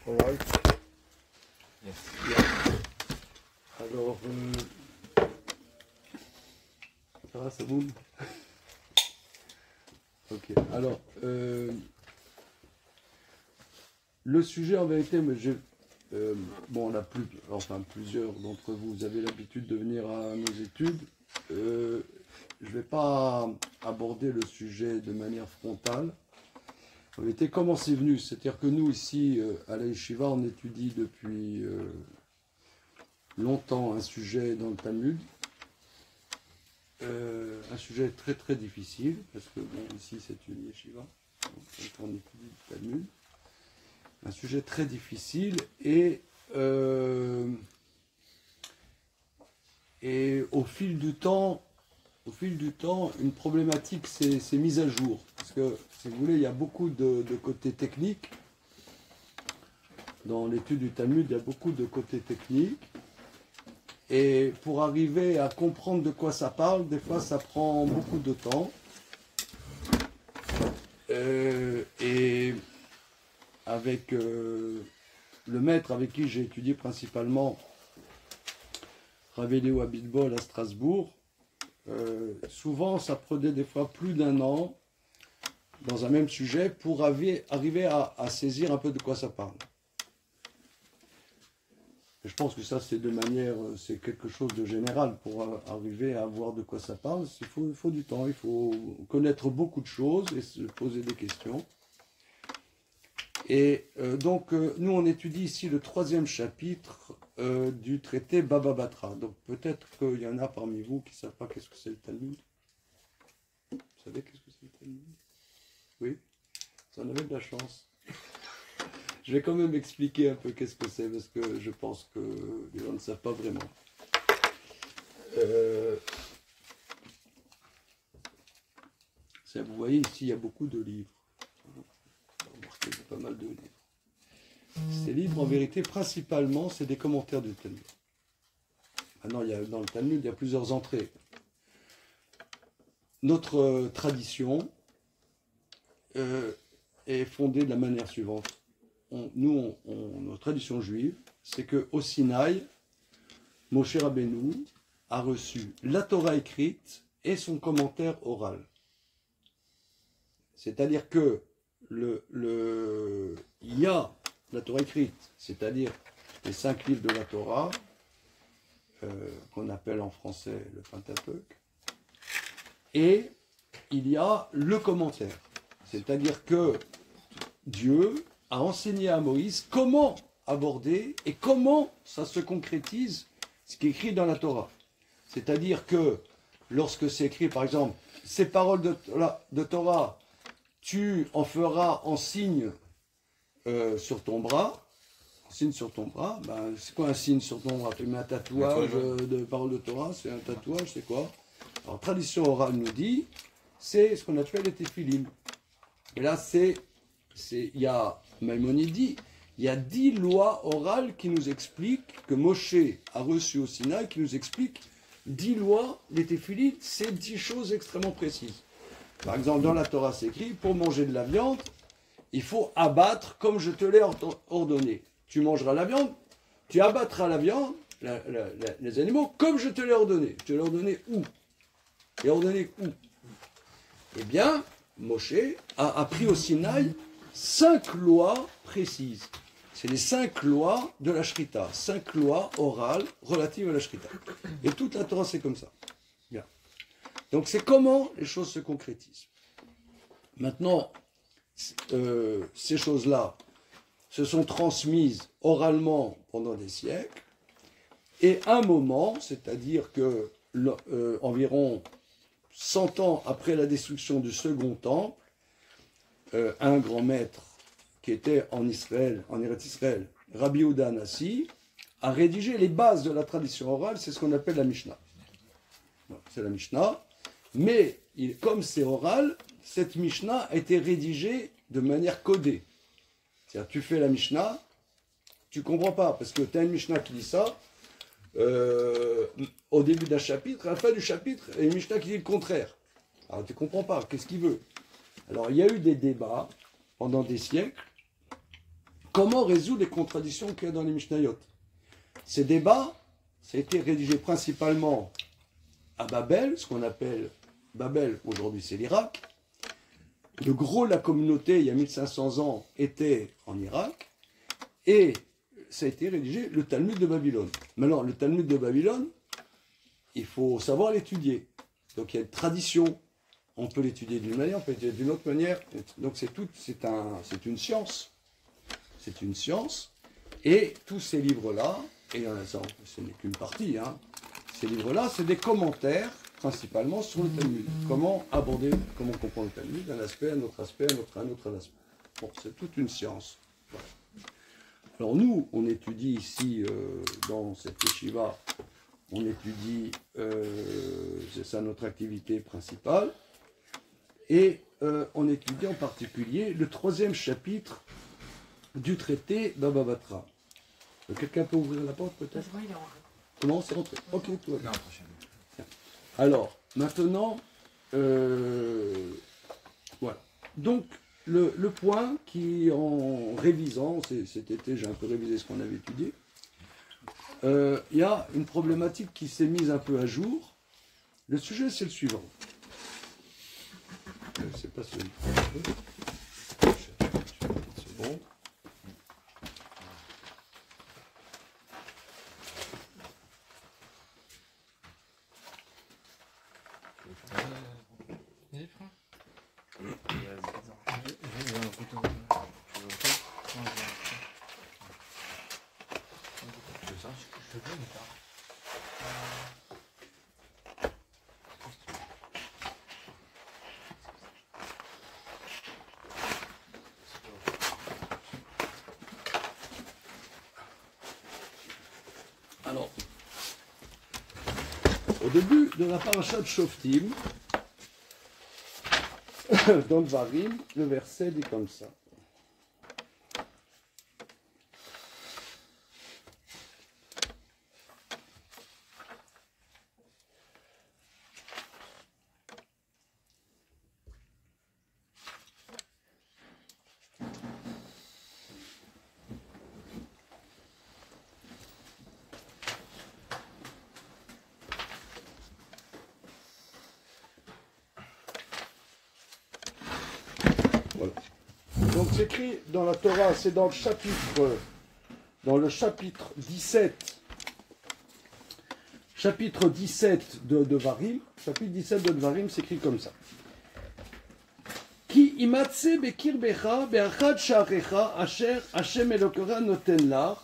All right. Yes. Yeah. Alors, ça va, ça boule? Ok. Alors, le sujet en vérité, mais bon, on a plusieurs d'entre vous, vous avez l'habitude de venir à nos études. Je ne vais pas aborder le sujet de manière frontale. En vérité, comment c'est venu? C'est-à-dire que nous, ici, à la Yeshiva, on étudie depuis longtemps un sujet dans le Talmud. Un sujet très très difficile, parce que bon, ici, c'est une Yeshiva, donc on étudie le Talmud. Un sujet très difficile et au fil du temps, une problématique s'est mise à jour. Parce que, si vous voulez, il y a beaucoup de côtés techniques. Dans l'étude du Talmud, il y a beaucoup de côtés techniques. Et pour arriver à comprendre de quoi ça parle, des fois, ça prend beaucoup de temps. Et avec le maître avec qui j'ai étudié principalement, Rav Eliyahu Abitbol à Strasbourg, souvent ça prenait des fois plus d'1 an dans un même sujet pour arriver à saisir un peu de quoi ça parle. Et je pense que ça c'est quelque chose de général pour arriver à voir de quoi ça parle. Il faut du temps, il faut connaître beaucoup de choses et se poser des questions. Et donc, nous, on étudie ici le 3e chapitre du traité Baba Batra. Donc, peut-être qu'il y en a parmi vous qui ne savent pas qu'est-ce que c'est le Talmud. Vous savez qu'est-ce que c'est le Talmud? Oui? Vous en avez de la chance. Je vais quand même expliquer un peu qu'est-ce que c'est, parce que je pense que les gens ne savent pas vraiment. Vous voyez, ici, il y a beaucoup de livres. Il y a pas mal de livres. Ces livres, en vérité, principalement, c'est des commentaires du Talmud. Maintenant, dans le Talmud, il y a plusieurs entrées. Notre tradition est fondée de la manière suivante. Notre tradition juive, c'est qu'au Sinaï, Moshe Rabbeinu a reçu la Torah écrite et son commentaire oral. C'est-à-dire que il y a la Torah écrite, c'est-à-dire les 5 livres de la Torah, qu'on appelle en français le Pentateuque, et il y a le commentaire, c'est-à-dire que Dieu a enseigné à Moïse comment aborder et comment ça se concrétise ce qui est écrit dans la Torah. C'est-à-dire que lorsque c'est écrit, par exemple, ces paroles de Torah, tu en feras en signe sur ton bras. Signe sur ton bras, ben, c'est quoi un signe sur ton bras? Tu mets un tatouage de paroles de Torah, c'est un tatouage, c'est quoi? Alors, tradition orale nous dit, c'est ce qu'on appelle les téphilim. Et là, il y a, Maïmonide dit, il y a 10 lois orales qui nous expliquent, que Moshe a reçu au Sinaï, qui nous expliquent 10 lois, les téphilim, c'est 10 choses extrêmement précises. Par exemple, dans la Torah, c'est écrit, pour manger de la viande, il faut abattre comme je te l'ai ordonné. Tu mangeras la viande, tu abattras la viande, les animaux, comme je te l'ai ordonné. Je te l'ai ordonné où? Et ordonné où? Eh bien, Moshe a appris au Sinaï 5 lois précises. C'est les 5 lois de la Shrita, 5 lois orales relatives à la Shrita. Et toute la Torah, c'est comme ça. Bien. Donc, c'est comment les choses se concrétisent. Maintenant, ces choses-là se sont transmises oralement pendant des siècles, et un moment, c'est-à-dire que environ 100 ans après la destruction du second temple, un grand maître qui était en Israël, en Eretz Israël, Rabbi Yehuda Hanassi, a rédigé les bases de la tradition orale, c'est ce qu'on appelle la Mishnah. C'est la Mishnah, mais comme c'est oral, cette Mishnah a été rédigée de manière codée. C'est-à-dire, tu fais la Mishnah, tu ne comprends pas, parce que tu as une Mishnah qui dit ça, au début d'un chapitre, à la fin du chapitre, il y a une Mishnah qui dit le contraire. Alors tu ne comprends pas, qu'est-ce qu'il veut? Alors il y a eu des débats pendant des siècles comment résoudre les contradictions qu'il y a dans les Mishnayot. Ces débats, ça a été rédigé principalement à Babel, ce qu'on appelle Babel, aujourd'hui c'est l'Irak. Le gros de la communauté, il y a 1500 ans, était en Irak. Et ça a été rédigé le Talmud de Babylone. Maintenant, le Talmud de Babylone, il faut savoir l'étudier. Donc il y a une tradition. On peut l'étudier d'une manière, on peut l'étudier d'une autre manière. Donc c'est une science. C'est une science. Et tous ces livres-là, et ce n'est qu'une partie, hein, ces livres-là, c'est des commentaires principalement sur le Talmud. Comment aborder, comment comprendre le Talmud, un aspect, un autre aspect, un autre aspect. Bon, c'est toute une science. Voilà. Alors nous, on étudie ici, dans cette yeshiva, on étudie, c'est ça notre activité principale, et on étudie en particulier le 3e chapitre du traité Baba Batra. Quelqu'un peut ouvrir la porte peut-être? Comment c'est rentré? Ok, tout va bien. Alors, maintenant, voilà. Donc, le point qui, en révisant, cet été j'ai un peu révisé ce qu'on avait étudié, il y a une problématique qui s'est mise un peu à jour. Le sujet, c'est le suivant. C'est pas celui. C'est bon. Alors, au début de la paracha de Shoftim, dans le Varim, le verset dit comme ça. Voilà. Donc c'est écrit dans la Torah, c'est dans le chapitre 17, chapitre 17 de Devarim, chapitre 17 de Devarim, c'est écrit comme ça. Ki imatse bekir becha beachad sha'arecha asher Hashem Elokera noten lach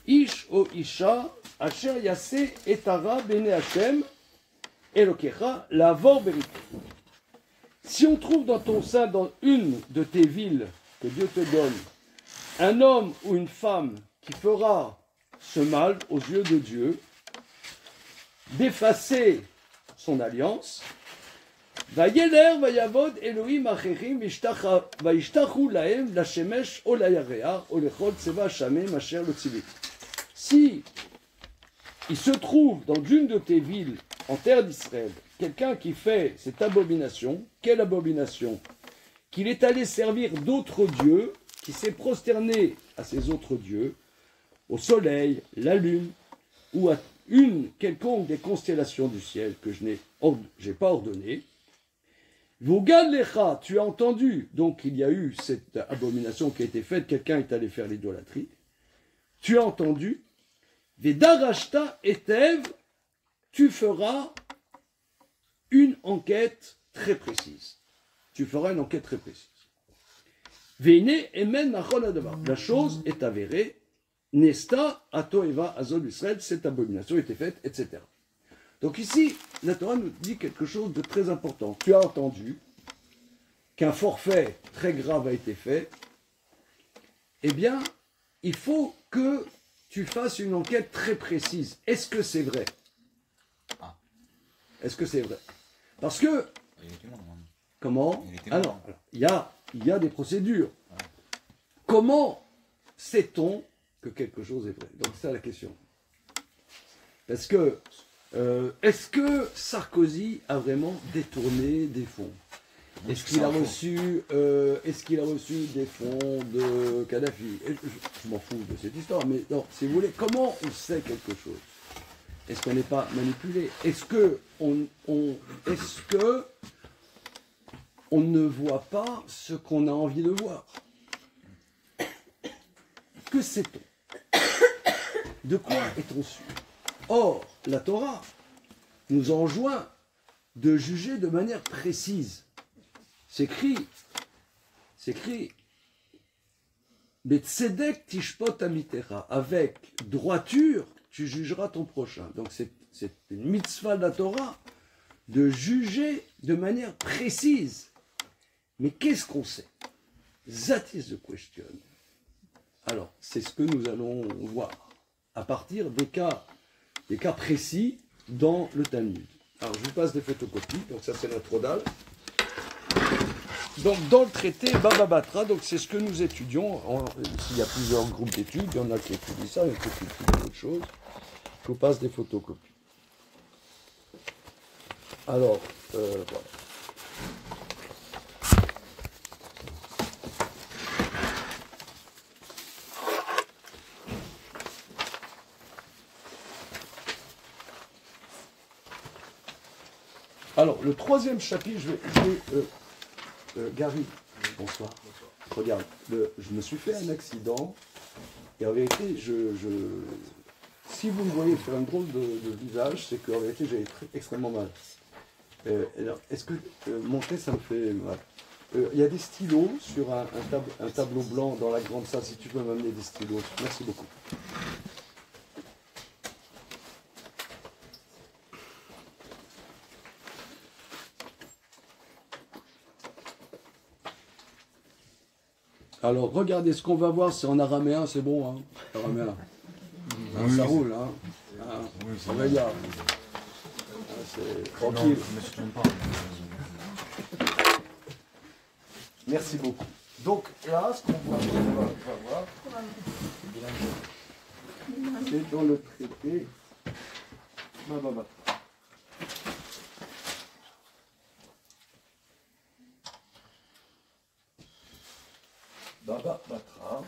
ish o isha asher yase etara bene Hashem Elokecha lavor berit. Si on trouve dans ton sein, dans une de tes villes que Dieu te donne, un homme ou une femme qui fera ce mal aux yeux de Dieu, d'effacer son alliance, Vayeler vayavod Elohim acherim vayishtachu lahem lashemesh o layareach o lechol tseva shamem asher lo tzivit. Si il se trouve dans une de tes villes en terre d'Israël, quelqu'un qui fait cette abomination, quelle abomination? Qu'il est allé servir d'autres dieux, qui s'est prosterné à ces autres dieux, au soleil, la lune, ou à une quelconque des constellations du ciel que je n'ai pas ordonné. Vogalecha, tu as entendu, donc il y a eu cette abomination qui a été faite, quelqu'un est allé faire l'idolâtrie. Tu as entendu, Vedarashta etev, tu feras une enquête très précise. Tu feras une enquête très précise. Veine emen nachon adavar. La chose est avérée. Nesta ato eva azol Israël. Cette abomination a été faite, etc. Donc ici, la Torah nous dit quelque chose de très important. Tu as entendu qu'un forfait très grave a été fait. Eh bien, il faut que tu fasses une enquête très précise. Est-ce que c'est vrai? Est-ce que c'est vrai? Parce que... Comment? Alors, il y a des procédures. Comment sait-on que quelque chose est vrai? Donc c'est ça la question. Parce que, est-ce que Sarkozy a vraiment détourné des fonds? Est-ce qu'il a reçu des fonds de Kadhafi? Je m'en fous de cette histoire, mais non, si vous voulez, comment on sait quelque chose? Est-ce qu'on n'est pas manipulé? Est-ce que on ne voit pas ce qu'on a envie de voir? Que sait-on? De quoi est-on sûr? Or, la Torah nous enjoint de juger de manière précise. C'est écrit, Betzedek tishpot amitera, avec droiture, tu jugeras ton prochain. Donc c'est une mitzvah de la Torah de juger de manière précise. Mais qu'est-ce qu'on sait? That is the question. Alors, c'est ce que nous allons voir à partir des cas précis dans le Talmud. Alors, je vous passe des photocopies. Donc, ça, c'est notre Rodal. Donc, dans le traité Baba Batra, donc c'est ce que nous étudions. S'il y a plusieurs groupes d'études, il y en a qui étudient ça, il y en a qui étudient autre chose. Je vous passe des photocopies. Alors, voilà. Alors, le troisième chapitre, Gary, bonsoir. Regarde, je me suis fait un accident, et en vérité, si vous me voyez faire un drôle de visage, c'est qu'en vérité, j'ai extrêmement mal. Alors, est-ce que monter, ça me fait mal? Il y a des stylos sur un tableau blanc dans la grande salle, si tu peux m'amener des stylos. Merci beaucoup. Alors, regardez, ce qu'on va voir, c'est en araméen, c'est bon, hein, araméen. Oui, ça roule, hein. Oui, ça va bien. C'est tranquille. Merci beaucoup. Donc, là, ce qu'on va voir, c'est dans le traité Baba Batra. Baba Batra.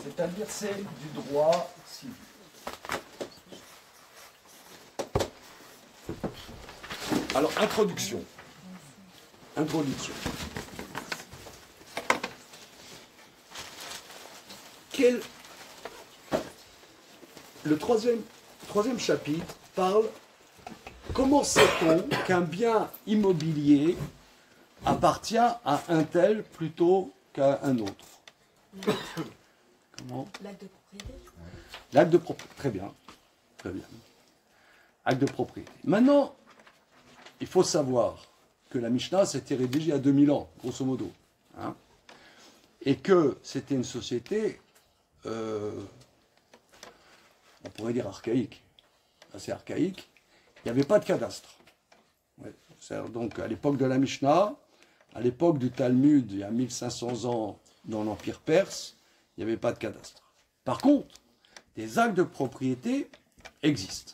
C'est-à-dire c'est du droit civil. Alors, introduction. Le troisième chapitre parle. Comment sait-on qu'un bien immobilier appartient à un tel plutôt qu'à un autre? Comment? L'acte de propriété. L'acte de propriété, très bien. Acte de propriété. Maintenant, il faut savoir que la Mishnah s'était rédigée à 2000 ans, grosso modo. Hein, et que c'était une société, on pourrait dire archaïque, assez archaïque. Il n'y avait pas de cadastre. Ouais, donc à l'époque de la Mishnah, à l'époque du Talmud, il y a 1500 ans dans l'Empire perse, il n'y avait pas de cadastre. Par contre, des actes de propriété existent.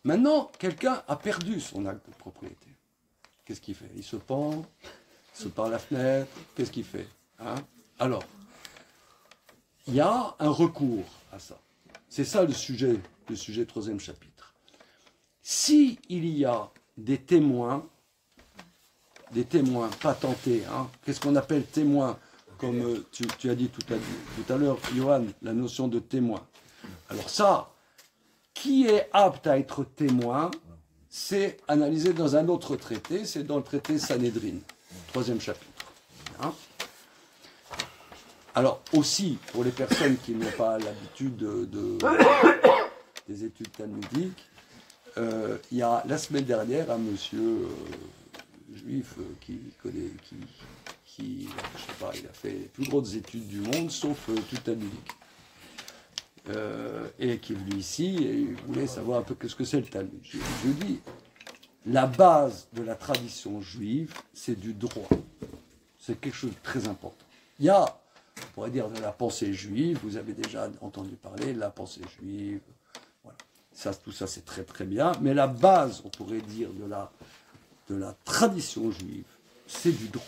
Maintenant, quelqu'un a perdu son acte de propriété. Qu'est-ce qu'il fait? Il se pend, il se par la fenêtre, qu'est-ce qu'il fait? Hein? Alors, il y a un recours à ça. C'est ça le sujet troisième chapitre. Si il y a des témoins patentés, hein, qu'est-ce qu'on appelle témoin? Comme tu as dit tout à l'heure, Johan, la notion de témoin. Alors ça, qui est apte à être témoin, c'est analysé dans un autre traité, c'est dans le traité Sanhédrin, troisième chapitre. Hein? Alors aussi, pour les personnes qui n'ont pas l'habitude des études talmudiques, il y a la semaine dernière un monsieur juif qui je sais pas, il a fait les plus grosses études du monde, sauf tout talmudique. Et qui est venu ici et il voulait savoir un peu ce que c'est le Talmud. Je lui dis, la base de la tradition juive, c'est du droit. C'est quelque chose de très important. Il y a, on pourrait dire, de la pensée juive, vous avez déjà entendu parler de la pensée juive. Voilà. tout ça c'est très très bien, mais la base, on pourrait dire, de la tradition juive, c'est du droit.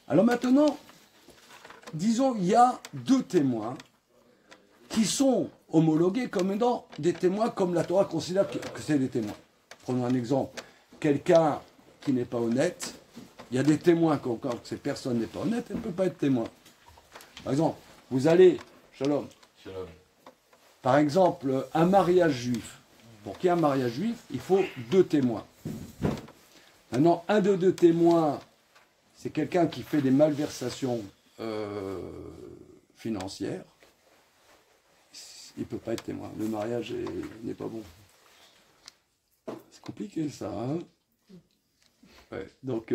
Alors maintenant, disons, il y a deux témoins qui sont homologués comme étant des témoins, comme la Torah considère que c'est des témoins. Prenons un exemple. Quelqu'un qui n'est pas honnête, il y a des témoins quand cette personne n'est pas honnête, elle ne peut pas être témoin. Par exemple, vous allez, Shalom. Shalom. Par exemple, un mariage juif. Pour qu'il y ait un mariage juif, il faut deux témoins. Maintenant, un de deux témoins, c'est quelqu'un qui fait des malversations financières. Il ne peut pas être témoin. Le mariage n'est pas bon. C'est compliqué ça, hein? Ouais. Donc,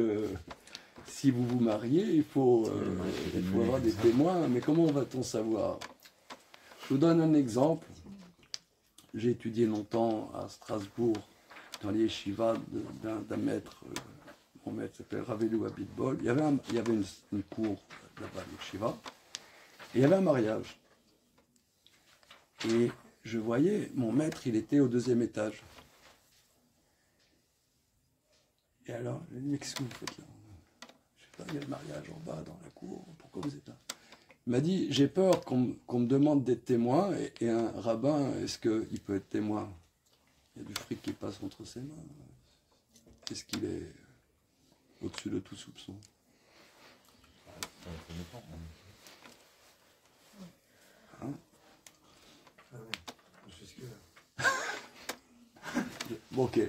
si vous vous mariez, il faut avoir des témoins. Mais comment va-t-on savoir? Je vous donne un exemple. J'ai étudié longtemps à Strasbourg, dans les yeshivas d'un maître. Mon maître s'appelle Ravelu Abitbol. Il y avait une cour là-bas, à l'yeshiva. Et il y avait un mariage. Et je voyais, mon maître, il était au deuxième étage. Et alors, je lui ai dit, mais qu'est-ce que vous faites là? Je sais pas, il y a le mariage en bas, dans la cour, pourquoi vous êtes là? Il m'a dit, j'ai peur qu'on me demande d'être témoin, et un rabbin, est-ce qu'il peut être témoin? Il y a du fric qui passe entre ses mains. Est-ce qu'il est au-dessus de tout soupçon? Hein? Bon, ok.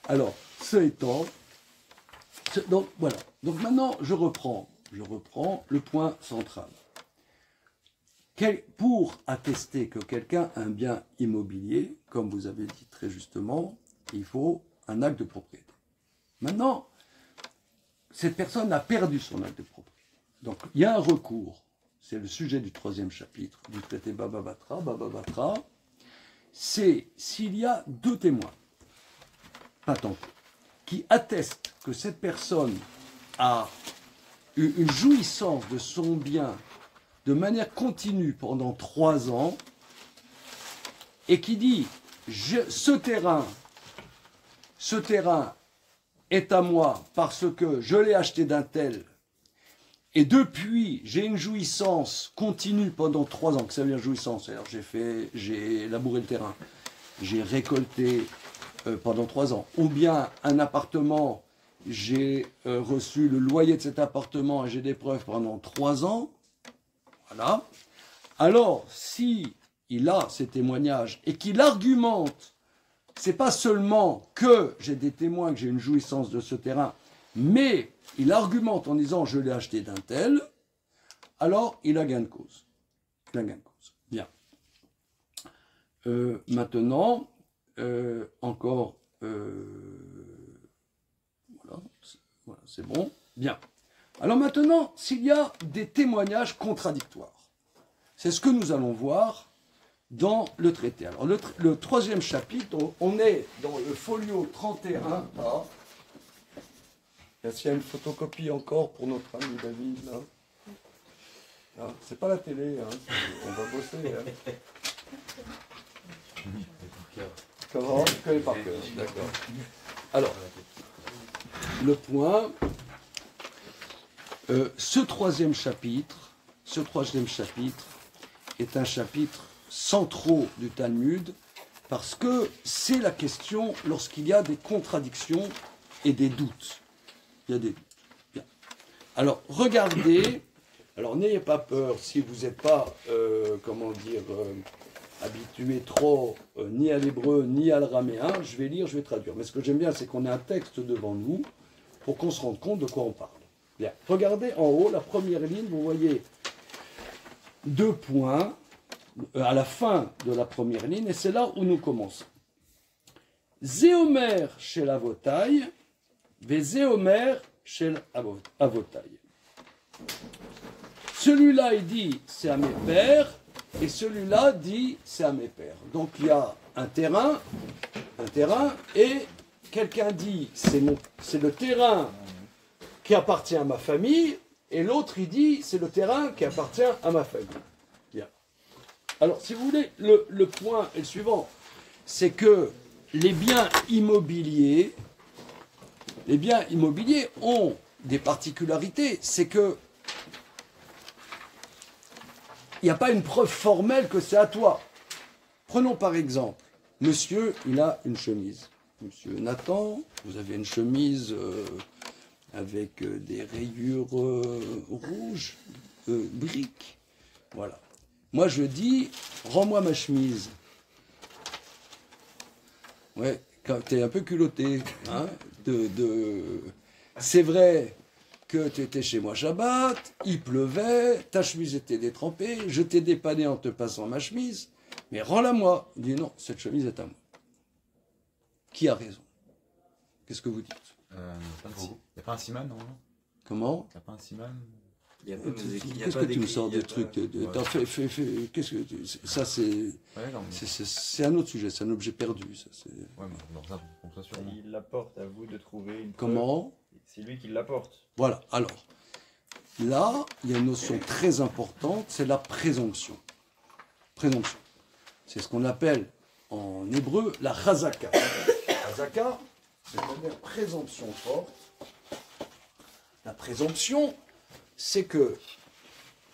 Alors, ce étant, donc voilà. Donc maintenant, je reprends le point central. Pour attester que quelqu'un a un bien immobilier, comme vous avez dit très justement, il faut un acte de propriété. Maintenant, cette personne a perdu son acte de propriété. Donc, il y a un recours. C'est le sujet du 3e chapitre du traité Baba Batra. C'est s'il y a deux témoins, patents, qui attestent que cette personne a eu une jouissance de son bien de manière continue pendant 3 ans, et qui dit ce terrain est à moi parce que je l'ai acheté d'un tel, et depuis j'ai une jouissance continue pendant 3 ans. Que ça veut dire jouissance? Alors j'ai labouré le terrain, j'ai récolté pendant 3 ans, ou bien un appartement, j'ai reçu le loyer de cet appartement et j'ai des preuves pendant 3 ans. Voilà. Alors, si il a ces témoignages et qu'il argumente, c'est pas seulement que j'ai des témoins, que j'ai une jouissance de ce terrain, mais il argumente en disant je l'ai acheté d'un tel, alors il a gain de cause. Il a gain de cause. Bien. Maintenant, encore, voilà, c'est bon. Bien. Alors maintenant, s'il y a des témoignages contradictoires, c'est ce que nous allons voir dans le traité. Alors le 3e chapitre, on est dans le folio 31. Ah. Est-ce qu'il y a une photocopie encore pour notre ami David là? Ah, c'est pas la télé, hein, on va bosser. Hein. Comment? Je connais par cœur, d'accord. Alors, le point, ce troisième chapitre est un chapitre central du Talmud, parce que c'est la question lorsqu'il y a des contradictions et des doutes. Il y a des doutes. Bien. Alors, regardez, alors n'ayez pas peur si vous n'êtes pas, habitué trop ni à l'hébreu ni à l'araméen, je vais lire, je vais traduire. Mais ce que j'aime bien, c'est qu'on ait un texte devant nous pour qu'on se rende compte de quoi on parle. Bien. Regardez en haut, la première ligne, vous voyez 2 points à la fin de la première ligne, et c'est là où nous commençons. Zéomer chez l'avotaï, ve zéomer chez l'avotaï. Celui-là, il dit c'est à mes pères, et celui-là dit c'est à mes pères. Donc il y a un terrain, et quelqu'un dit c'est le terrain qui appartient à ma famille, et l'autre il dit c'est le terrain qui appartient à ma famille. Bien. Alors si vous voulez, le point est le suivant. c'est que les biens immobiliers ont des particularités. C'est que il n'y a pas une preuve formelle que c'est à toi. Prenons par exemple, monsieur, il a une chemise. Monsieur Nathan, vous avez une chemise avec des rayures rouges, briques. Voilà. Moi, je dis, rends-moi ma chemise. Ouais, quand t'es un peu culotté. Hein, C'est vrai que tu étais chez moi Shabbat, il pleuvait, ta chemise était détrempée, je t'ai dépanné en te passant ma chemise, mais rends-la moi. Il dit non, cette chemise est à moi. Qui a raison? Qu'est-ce que vous dites? Il n'y a pas un siman, normalement? Comment? Il n'y a pas un siman? Qu'est-ce que tu me sors des trucs qu'est-ce que ça c'est un autre sujet, c'est un objet perdu. Ça, ouais, mais alors ça, pour ça sûrement. Il l'apporte, à vous de trouver une Comment? preuve. C'est lui qui l'apporte. Voilà, alors, là, il y a une notion très importante, c'est la présomption. Présomption. C'est ce qu'on appelle en hébreu la chazaka. Chazaka, c'est-à-dire présomption forte. La présomption, c'est que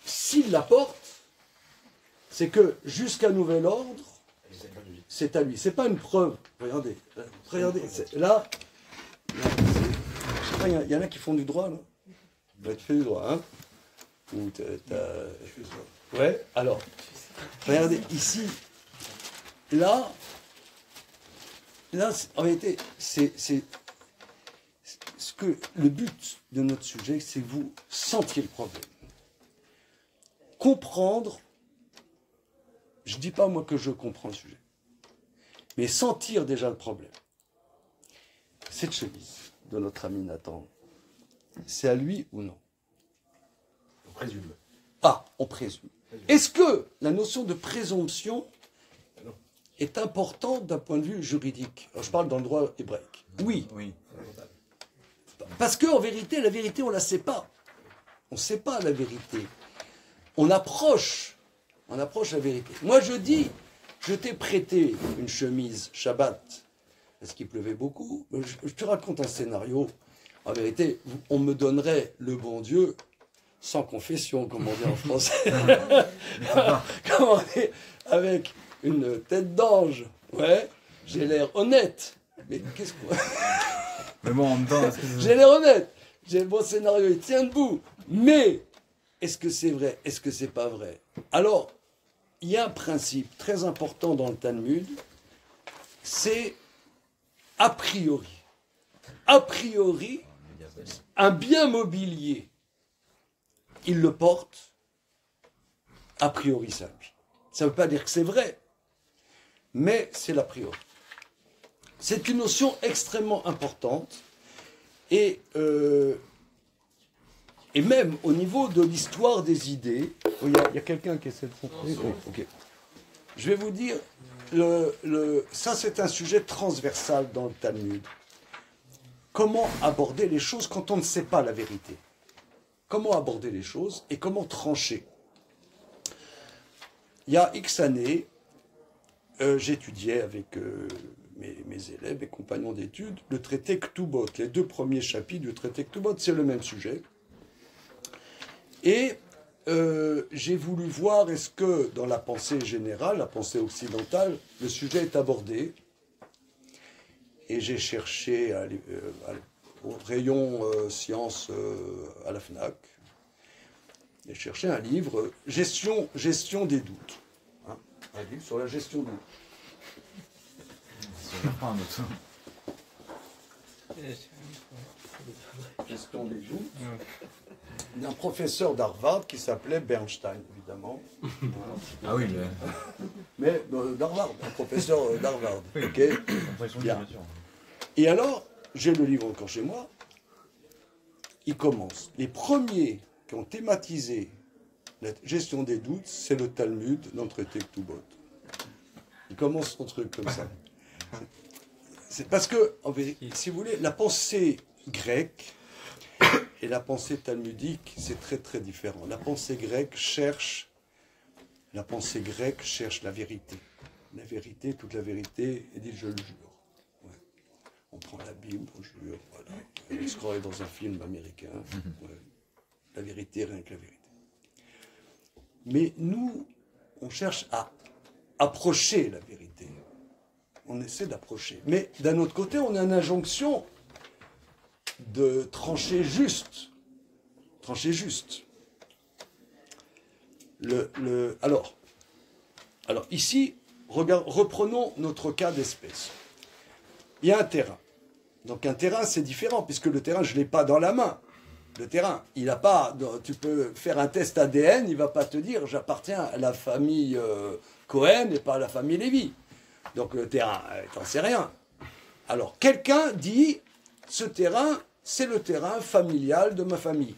s'il l'apporte, c'est que jusqu'à nouvel ordre, c'est à lui. C'est pas une preuve. Regardez, là, il y en a qui font du droit, là. Tu fais du droit, hein? Ou ouais, alors, regardez, ici, là, en réalité, c'est ce que le but de notre sujet, c'est que vous sentiez le problème. Comprendre, je ne dis pas moi que je comprends le sujet, mais sentir déjà le problème. Cette chemise de notre ami Nathan, c'est à lui ou non? On présume. Ah, on présume. Est-ce que la notion de présomption est importante d'un point de vue juridique? Alors, je parle dans le droit hébraïque. Oui. Oui. Parce qu'en vérité, la vérité, on ne la sait pas. On ne sait pas la vérité. On approche la vérité. Moi, je dis, je t'ai prêté une chemise Shabbat parce qu'il pleuvait beaucoup. Je te raconte un scénario. En vérité, on me donnerait le bon Dieu sans confession, comme on dit en français. Comment on dit, avec une tête d'ange. Ouais, j'ai l'air honnête. Mais qu'est-ce que... Mais bon, en même temps, j'ai l'air honnête. J'ai le bon scénario, il tient debout. Mais, est-ce que c'est vrai? Est-ce que c'est pas vrai? Alors, il y a un principe très important dans le Talmud, c'est a priori. A priori, un bien mobilier, il le porte, a priori c'est à lui. Ça ne veut pas dire que c'est vrai, mais c'est l'a priori. C'est une notion extrêmement importante et même au niveau de l'histoire des idées, il y a quelqu'un qui essaie de comprendre. Oui, ok. Je vais vous dire, ça c'est un sujet transversal dans le Talmud. Comment aborder les choses quand on ne sait pas la vérité? Comment aborder les choses et comment trancher? Il y a X années, j'étudiais avec mes élèves et compagnons d'études le traité Ktubot. Les 2 premiers chapitres du traité Ktubot, c'est le même sujet. Et j'ai voulu voir est-ce que dans la pensée générale, la pensée occidentale, le sujet est abordé. Et j'ai cherché au rayon sciences à la FNAC. J'ai cherché un livre, gestion des doutes. Hein, un livre sur la gestion des doutes. Gestion des doutes. D'un professeur d'Harvard qui s'appelait Bernstein, évidemment. Ah oui, mais d'Harvard, un professeur d'Harvard. Oui. Ok. Bien. Et alors, j'ai le livre encore chez moi. Il commence. Les premiers qui ont thématisé la gestion des doutes, c'est le Talmud dans le traité Ktubot. Il commence son truc comme ça. C'est parce que, en vérité, si vous voulez, la pensée grecque et la pensée talmudique, c'est très très différent. La pensée grecque cherche la vérité. la vérité, toute la vérité, et dit je le jure. Ouais. On prend la Bible, on jure, voilà. On se croirait dans un film américain. Ouais. La vérité, rien que la vérité. Mais nous, on cherche à approcher la vérité. On essaie d'approcher. Mais d'un autre côté, on a une injonction de trancher juste. Trancher juste. Alors ici, reprenons notre cas d'espèce. Il y a un terrain. Donc un terrain, c'est différent, puisque le terrain, je ne l'ai pas dans la main. Le terrain, il n'a pas... Tu peux faire un test ADN, il ne va pas te dire « j'appartiens à la famille Cohen et pas à la famille Lévy ». Donc le terrain, t'en sais rien. Alors, quelqu'un dit « ce terrain, c'est le terrain familial de ma famille ».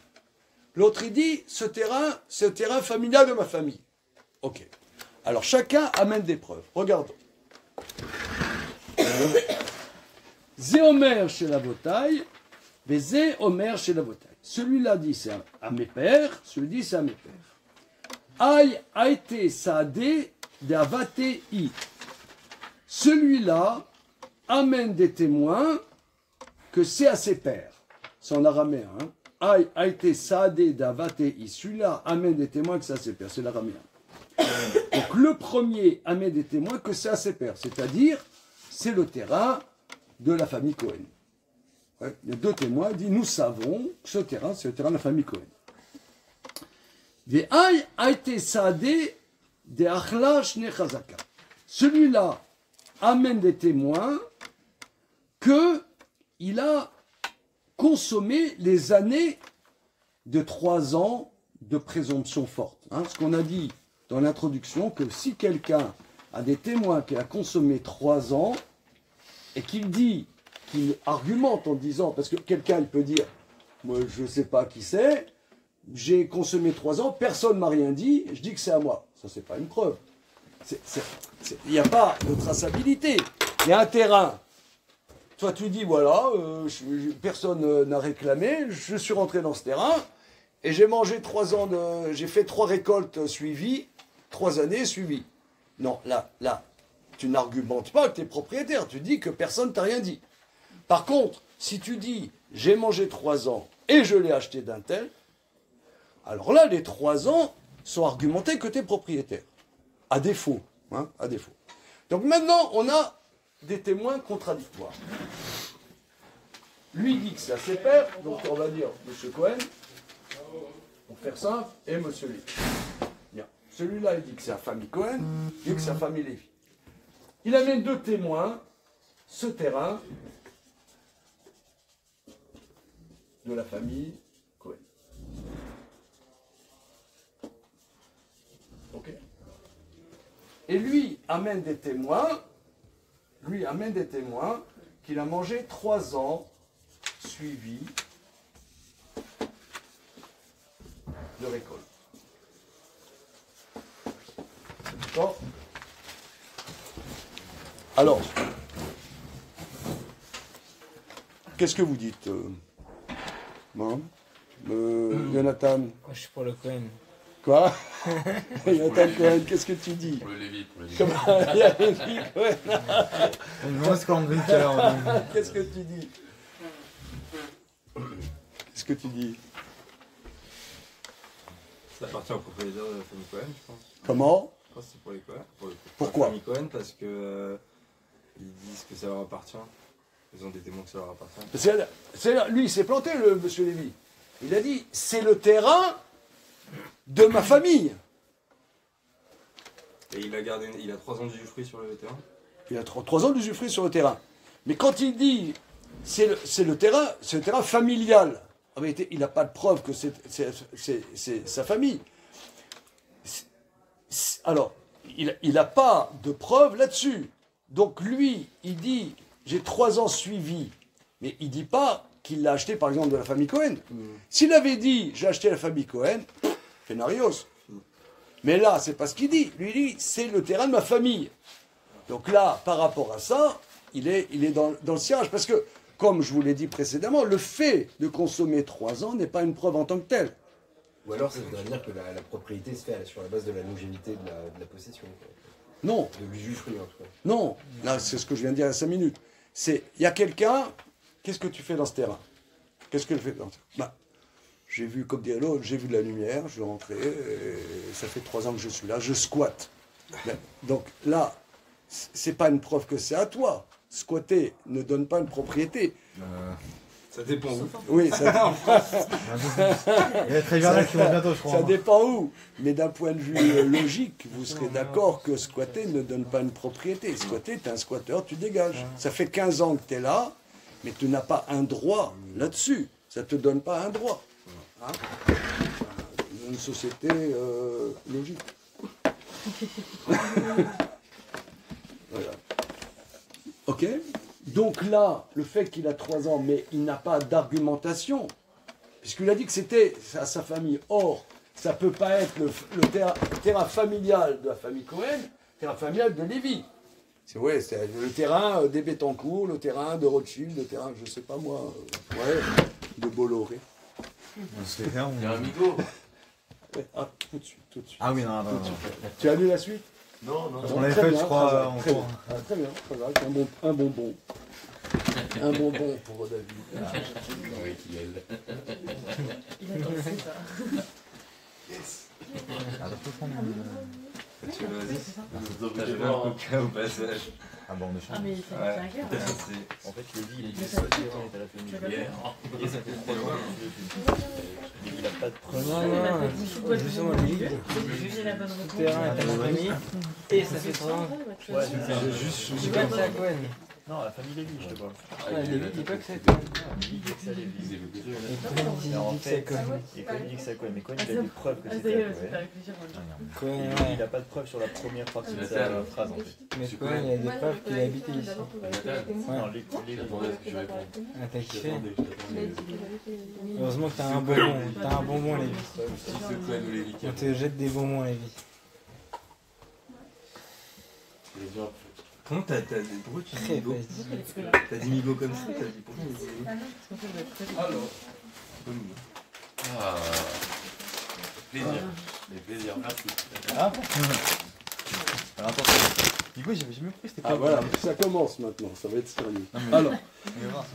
L'autre, il dit « ce terrain, c'est le terrain familial de ma famille ». Ok. Alors, chacun amène des preuves. Regardons. Zé Omer chez la Botaille, Zé Omer chez la Botaille. Celui-là dit c'est à mes pères, celui-là dit c'est à mes pères. Aïe, aïté, saadé, d'avate, i. Celui-là amène des témoins que c'est à ses pères. C'est en araméen. Hein? Aïe, aïté, saadé, d'avate, i. Celui-là amène des témoins que c'est à ses pères. C'est l'araméen. Donc le premier amène des témoins que c'est à ses pères. C'est-à-dire, c'est le terrain de la famille Cohen. Ouais, les deux témoins disent, nous savons que ce terrain, c'est le terrain de la famille Cohen. Celui-là amène des témoins qu'il a consommé les années de 3 ans de présomption forte. Hein, ce qu'on a dit dans l'introduction, que si quelqu'un a des témoins qu'il a consommé 3 ans, et qu'il dit, qu'il argumente en disant, parce que quelqu'un il peut dire, moi je ne sais pas qui c'est, j'ai consommé 3 ans, personne ne m'a rien dit, je dis que c'est à moi. Ça, c'est pas une preuve. Il n'y a pas de traçabilité. Il y a un terrain. Toi, tu dis, voilà, personne n'a réclamé, je suis rentré dans ce terrain, et j'ai mangé 3 ans j'ai fait 3 récoltes suivies, 3 années suivies. Non, là, tu n'argumentes pas que tu es propriétaire, tu dis que personne t'a rien dit. Par contre, si tu dis, j'ai mangé 3 ans et je l'ai acheté d'un tel, alors là, les 3 ans sont argumentés que tu es propriétaire. À défaut. Hein, à défaut. Donc maintenant, on a des témoins contradictoires. Lui dit que c'est à ses pères, donc on va dire M. Cohen, pour faire simple, et M. Lévy. Bien. Celui-là, il dit que c'est la famille Cohen, il dit que c'est la famille Lévy. Il amène 2 témoins, ce terrain de la famille Cohen. Ok. Et lui amène des témoins, qu'il a mangé 3 ans suivis de récolte. D'accord ? Alors, qu'est-ce que vous dites, Jonathan? Moi, je suis pour le Cohen. Quoi? Jonathan Cohen, qu'est-ce que tu dis? Pour le Lévy, pour le Lévy. Comment il y a Lévy Cohen? Qu'est-ce que tu dis? Qu'est-ce que tu dis? Ça appartient au propriétaire de la famille Cohen, je pense. Comment? Je pense que c'est pour les Cohen. Pourquoi? La famille Cohen, parce que ils disent que ça leur appartient. Ils ont des témoins que ça leur appartient. Lui, il s'est planté, le monsieur Lévy. Il a dit, c'est le terrain de ma famille. Et il a 3 ans d'usufruit sur le terrain. Il a 3 ans d'usufruit sur le terrain. Mais quand il dit, c'est le terrain familial, en réalité, il n'a pas de preuve que c'est sa famille. Alors, il n'a pas de preuve là-dessus. Donc lui, il dit, j'ai 3 ans suivis, mais il ne dit pas qu'il l'a acheté, par exemple, de la famille Cohen. S'il avait dit, j'ai acheté la famille Cohen, Fénarios. Mais là, c'est pas ce qu'il dit. Lui, il dit, c'est le terrain de ma famille. Donc là, par rapport à ça, il est dans le cirage. Parce que, comme je vous l'ai dit précédemment, le fait de consommer 3 ans n'est pas une preuve en tant que telle. Ou alors ça voudrait dire que la propriété se fait sur la base de la longévité de la possession. Non, De l'usufruit, en tout cas. non. Là, c'est ce que je viens de dire il y a 5 minutes. C'est, il y a quelqu'un, qu'est-ce que tu fais dans ce terrain? Qu'est-ce que je fais dans ce terrain? Bah, j'ai vu, comme dirait l'autre, j'ai vu de la lumière, je suis rentré, et ça fait 3 ans que je suis là, je squatte. Ben, donc là, c'est pas une preuve que c'est à toi. Squatter ne donne pas une propriété. Ça dépend où. Oui, ça, Il y a très bien qui vont bientôt, je crois. ça dépend où. Mais d'un point de vue logique, vous serez d'accord que squatter ne donne pas une propriété. Squatter, tu es un squatteur, tu dégages. Ça fait 15 ans que tu es là, mais tu n'as pas un droit là-dessus. Ça ne te donne pas un droit. Hein? Une société logique. Voilà. Ok? Donc là, le fait qu'il a 3 ans, mais il n'a pas d'argumentation, puisqu'il a dit que c'était à sa famille. Or, ça ne peut pas être le terrain familial de la famille Cohen, le terrain familial de Lévi. C'est le terrain des Bettencourt, le terrain de Rothschild, le terrain, je ne sais pas moi, de Bolloré. C'est rien, Il y a un migo. Ouais, tout de suite, tout de suite. Ah oui, non, non, non. Tu as lu la suite? Non, non, On non. l'avait Très fait, bien, je crois, très en bien, très cours. bien. Ah, très bien, très bien. Un bonbon. Un bonbon pour David. Oui, il est là. Il a dansé ça. Ah, je peux prendre Vas-y. T'as J'ai jamais un coca au passage. Ah bon, on est Ah, chiant. mais il fait Ouais. un cœur. C'est- En fait, Lévi, il est Mais juste ça- on est à la famille ça va hier. Et ça fait 3 ans qu'il le fait. Il n'a pas de preuve. Non, il a pas dit sous quoi justement, le lui, J'ai la bonne Le réponse. terrain est à ma famille et ça fait 3 ans. Ouais, Je dis pas que c'est à Cohen. Non, la famille Lévi, je te parle. Ah, Lévi dit pas que c'est à Cohen. Il dit que c'est à Lévi. Et Cohen dit Mais en que c'est à fait, Cohen. et Cohen dit que c'est à Cohen. Mais Cohen, il a des preuves que Ah, c'était à d'ailleurs, ça fait Cohen. réfléchir. moi. Cohen, Il ouais. n'a pas de preuve sur la première partie de C'est sa la phrase, en fait. Mais Cohen, il y a des preuves qu'il a habité ici. Non, Lévi. J'attendais à ce que tu répondes. Ah, t'as kiffé. J'attendais, j'attendais. Heureusement que t'as un bonbon. T'as un bonbon, Lévi. Si c'est Cohen ou Lévi qui On te jette des bonbons, Lévi. les gens. Comment pourquoi tu dis Très Migo facile. T'as dit Migo comme ça T'as dit pourquoi tu dis Migo Alors. Ah. Plaisir. Les plaisirs, merci. Ah, alors attends. Du coup, j'ai même cru que c'était pas Ah voilà, ça commence maintenant, ça va être sérieux. mais- Alors, On va voir.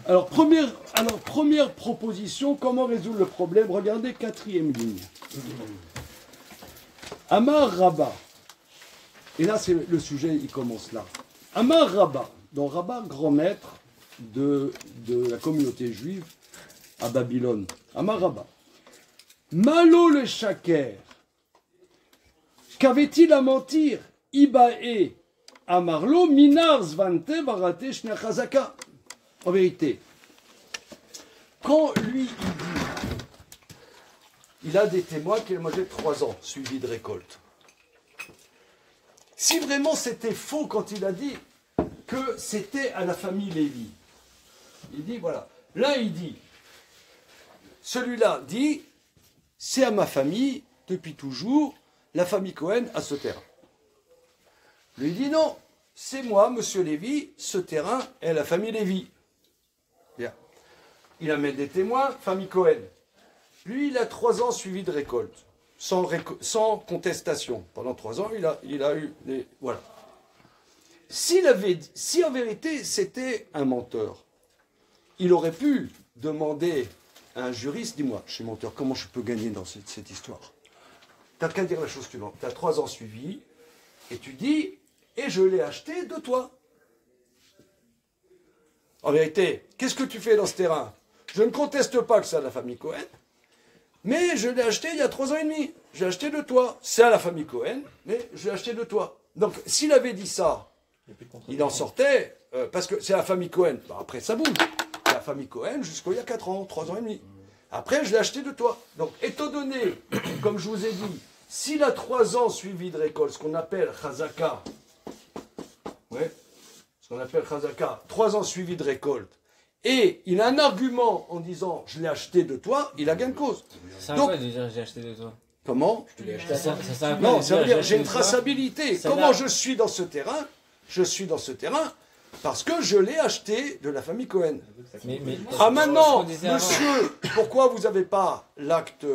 alors, première proposition, comment résoudre le problème? Regardez, 4e ligne. Amar Rabba. Et là, c'est le sujet, il commence là. Amar Rabba. Donc Rabba, grand maître de la communauté juive à Babylone. Amar Rabba. Malo le shaker. Qu'avait-il à mentir? Ibae. Amarlo minar zvante barate shne chazaka. En vérité, quand lui il dit, il a des témoins qui ont mangé 3 ans suivis de récolte. Si vraiment c'était faux quand il a dit que c'était à la famille Lévi, il dit voilà. Là il dit, celui-là dit, c'est à ma famille depuis toujours, la famille Cohen a ce terrain. Lui dit non, c'est moi, monsieur Lévi, ce terrain est la famille Lévi. Bien. Il amène des témoins, famille Cohen. Lui, il a 3 ans suivi de récolte, sans contestation. Pendant 3 ans, il a eu des... Voilà. Si en vérité c'était un menteur, il aurait pu demander à un juriste, dis-moi, je suis menteur, comment je peux gagner dans cette histoire? Tu n'as qu'à dire la chose suivante. Tu as 3 ans suivi, et tu dis, et je l'ai acheté de toi. En vérité, qu'est-ce que tu fais dans ce terrain? Je ne conteste pas que c'est à la famille Cohen, mais je l'ai acheté il y a 3 ans et demi. J'ai acheté de toi. C'est à la famille Cohen, mais je l'ai acheté de toi. Donc, s'il avait dit ça, il en sortait, parce que c'est la famille Cohen. Bah, après, ça bouge. C'est la famille Cohen jusqu'au il y a 4 ans, 3 ans et demi. Après, je l'ai acheté de toi. Donc, étant donné, comme je vous ai dit, s'il a 3 ans suivi de récolte, ce qu'on appelle Chazaka, ouais, ce qu'on appelle Chazaka, 3 ans suivi de récolte, et il a un argument en disant je l'ai acheté de toi, il a gain de cause. Ça sert à Donc- quoi de dire j'ai acheté de toi? Comment? Ça sert à quoi Non, de ça veut j'ai dire acheté j'ai une de toi? traçabilité. Ça Comment n'a- je suis dans ce terrain? Je suis dans ce terrain parce que je l'ai acheté de la famille Cohen. Mais Ah maintenant, je disais avant. monsieur, pourquoi vous n'avez pas l'acte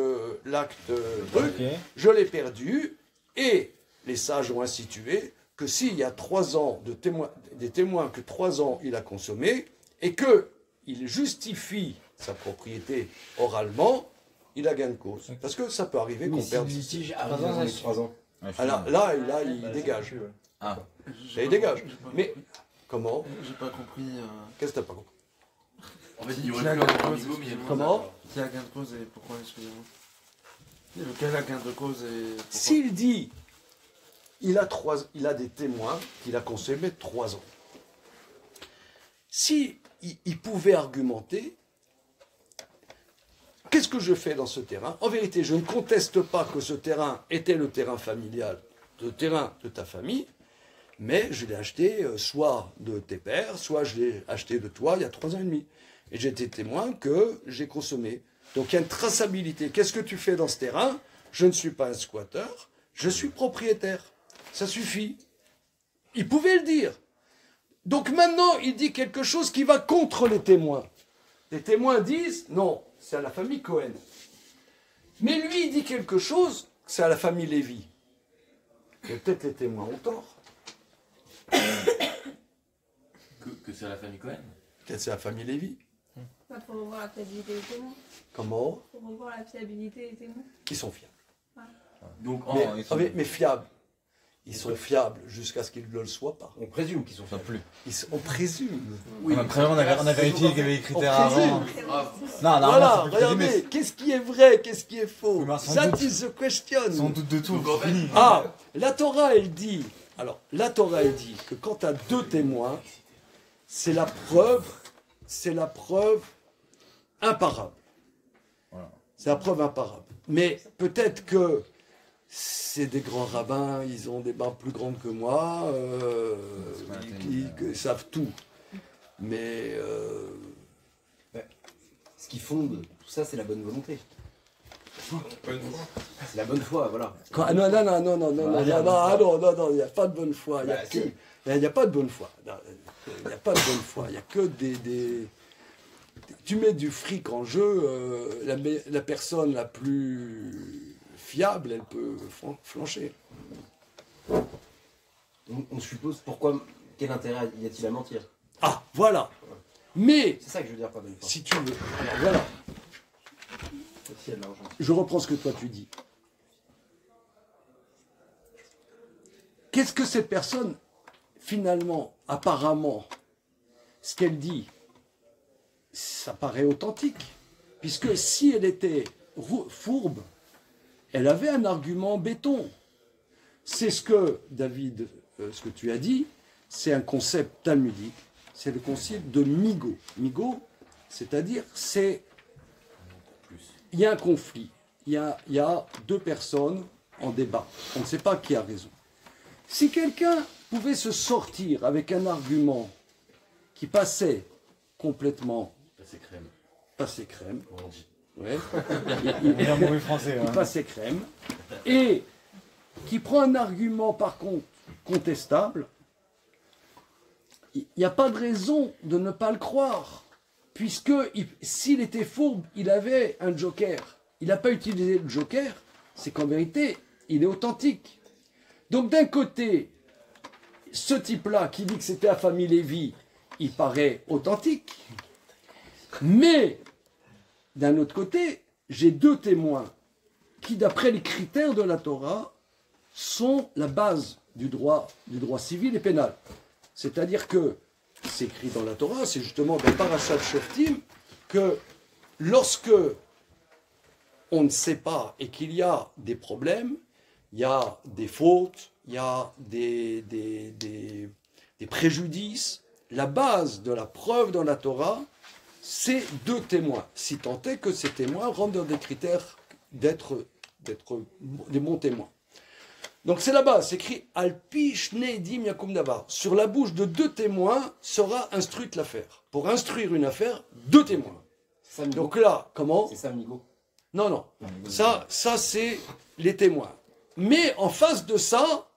truc? Ok. Je l'ai perdu et les sages ont institué que s'il y a 3 ans des témoins que 3 ans il a consommé et qu'il justifie sa propriété oralement, il a gain de cause. Parce que ça peut arriver qu'on perde. Si le litige arrive Avant dans les les 3 ans. Alors là, il dégage. Ah. Là, il dégage. Mais comment? J'ai pas compris. Qu'est-ce que t'as pas compris? En fait, il y Qui aurait a pu gain de avoir un cause niveau, mais il y a Comment? Qui a gain de cause et pourquoi, excusez-moi. Lequel a gain de cause et pourquoi? S'il dit, il a des témoins qu'il a consommé 3 ans. Si il pouvait argumenter, qu'est-ce que je fais dans ce terrain? En vérité, je ne conteste pas que ce terrain était le terrain familial, le terrain de ta famille, mais je l'ai acheté soit de tes pères, soit je l'ai acheté de toi il y a 3 ans et demi. Et j'ai été témoin que j'ai consommé. Donc il y a une traçabilité. Qu'est-ce que tu fais dans ce terrain? Je ne suis pas un squatteur, je suis propriétaire. Ça suffit. Il pouvait le dire. Donc maintenant, il dit quelque chose qui va contre les témoins. Les témoins disent, non, c'est à la famille Cohen. Mais lui, il dit quelque chose, c'est à la famille Lévy. Et peut-être les témoins ont tort. que c'est à la famille Cohen. Peut-être c'est la famille Lévy. Il faut revoir la fiabilité des témoins. Comment? Il faut revoir la fiabilité des témoins. Ils sont fiables. Donc, Mais fiables. Ils sont fiables jusqu'à ce qu'ils ne le soient pas. On présume qu'ils sont fiables. On présume. Oui, Après, on a vérifié qu'il y avait les critères On avant. présume. Non, Voilà, c'est plus regardez, présumé. qu'est-ce qui est vrai, qu'est-ce qui est faux? Oui, mais sans That doute. is the question. Sans doute de tout. Donc, en fait, fini. Ah, la Torah, elle dit, la Torah, elle dit que quand tu as 2 témoins, c'est la preuve imparable. Voilà. C'est la preuve imparable. Mais peut-être que c'est des grands rabbins, ils ont des mains plus grandes que moi, qui savent tout. Mais Ce qui fonde tout ça, c'est la bonne volonté. Pas une fois. C'est la bonne foi, voilà. non, il n'y a pas de bonne foi. Bah, si. Il n'y a pas de bonne foi. Il n'y a pas de bonne foi. Il n'y a que des... Tu mets du fric en jeu, la personne la plus fiable, elle peut flancher. On suppose pourquoi, quel intérêt y a-t-il à mentir? Ah, voilà. Mais, C'est ça que je veux dire, pas bonne foi. si tu veux... Alors voilà, Si, elle a l'argent. je reprends ce que toi tu dis. Qu'est-ce que cette personne, finalement, apparemment, ce qu'elle dit, ça paraît authentique. Puisque si elle était fourbe, elle avait un argument béton. C'est ce que, David, ce que tu as dit, c'est un concept talmudique, c'est le concept de migo. Migo, c'est-à-dire, il y a un conflit, il y a 2 personnes en débat, on ne sait pas qui a raison. Si quelqu'un pouvait se sortir avec un argument qui passait complètement passé crème, ouais, Il a un mauvais français. il Hein. passait crème, et qui prend un argument par contre contestable, il n'y a pas de raison de ne pas le croire, puisque s'il était fourbe, il avait un joker. Il n'a pas utilisé le joker, c'est qu'en vérité, il est authentique. Donc d'un côté, ce type-là qui dit que c'était la famille Lévy, il paraît authentique. Mais d'un autre côté, j'ai 2 témoins qui, d'après les critères de la Torah, sont la base du droit civil et pénal. C'est-à-dire que, c'est écrit dans la Torah, c'est justement dans Parashat Shoftim, que lorsque on ne sait pas et qu'il y a des problèmes, il y a des fautes, il y a des préjudices, la base de la preuve dans la Torah, c'est 2 témoins, si tant est que ces témoins rentrent dans des critères d'être des bons témoins. Donc c'est la base, c'est écrit « Alpi Shneedim Yakum Davar ». Sur la bouche de 2 témoins sera instruite l'affaire. Pour instruire une affaire, 2 témoins. C'est ça, Migo. Donc là, comment? C'est ça, Migo. Non. Ça c'est les témoins. Mais en face de ça,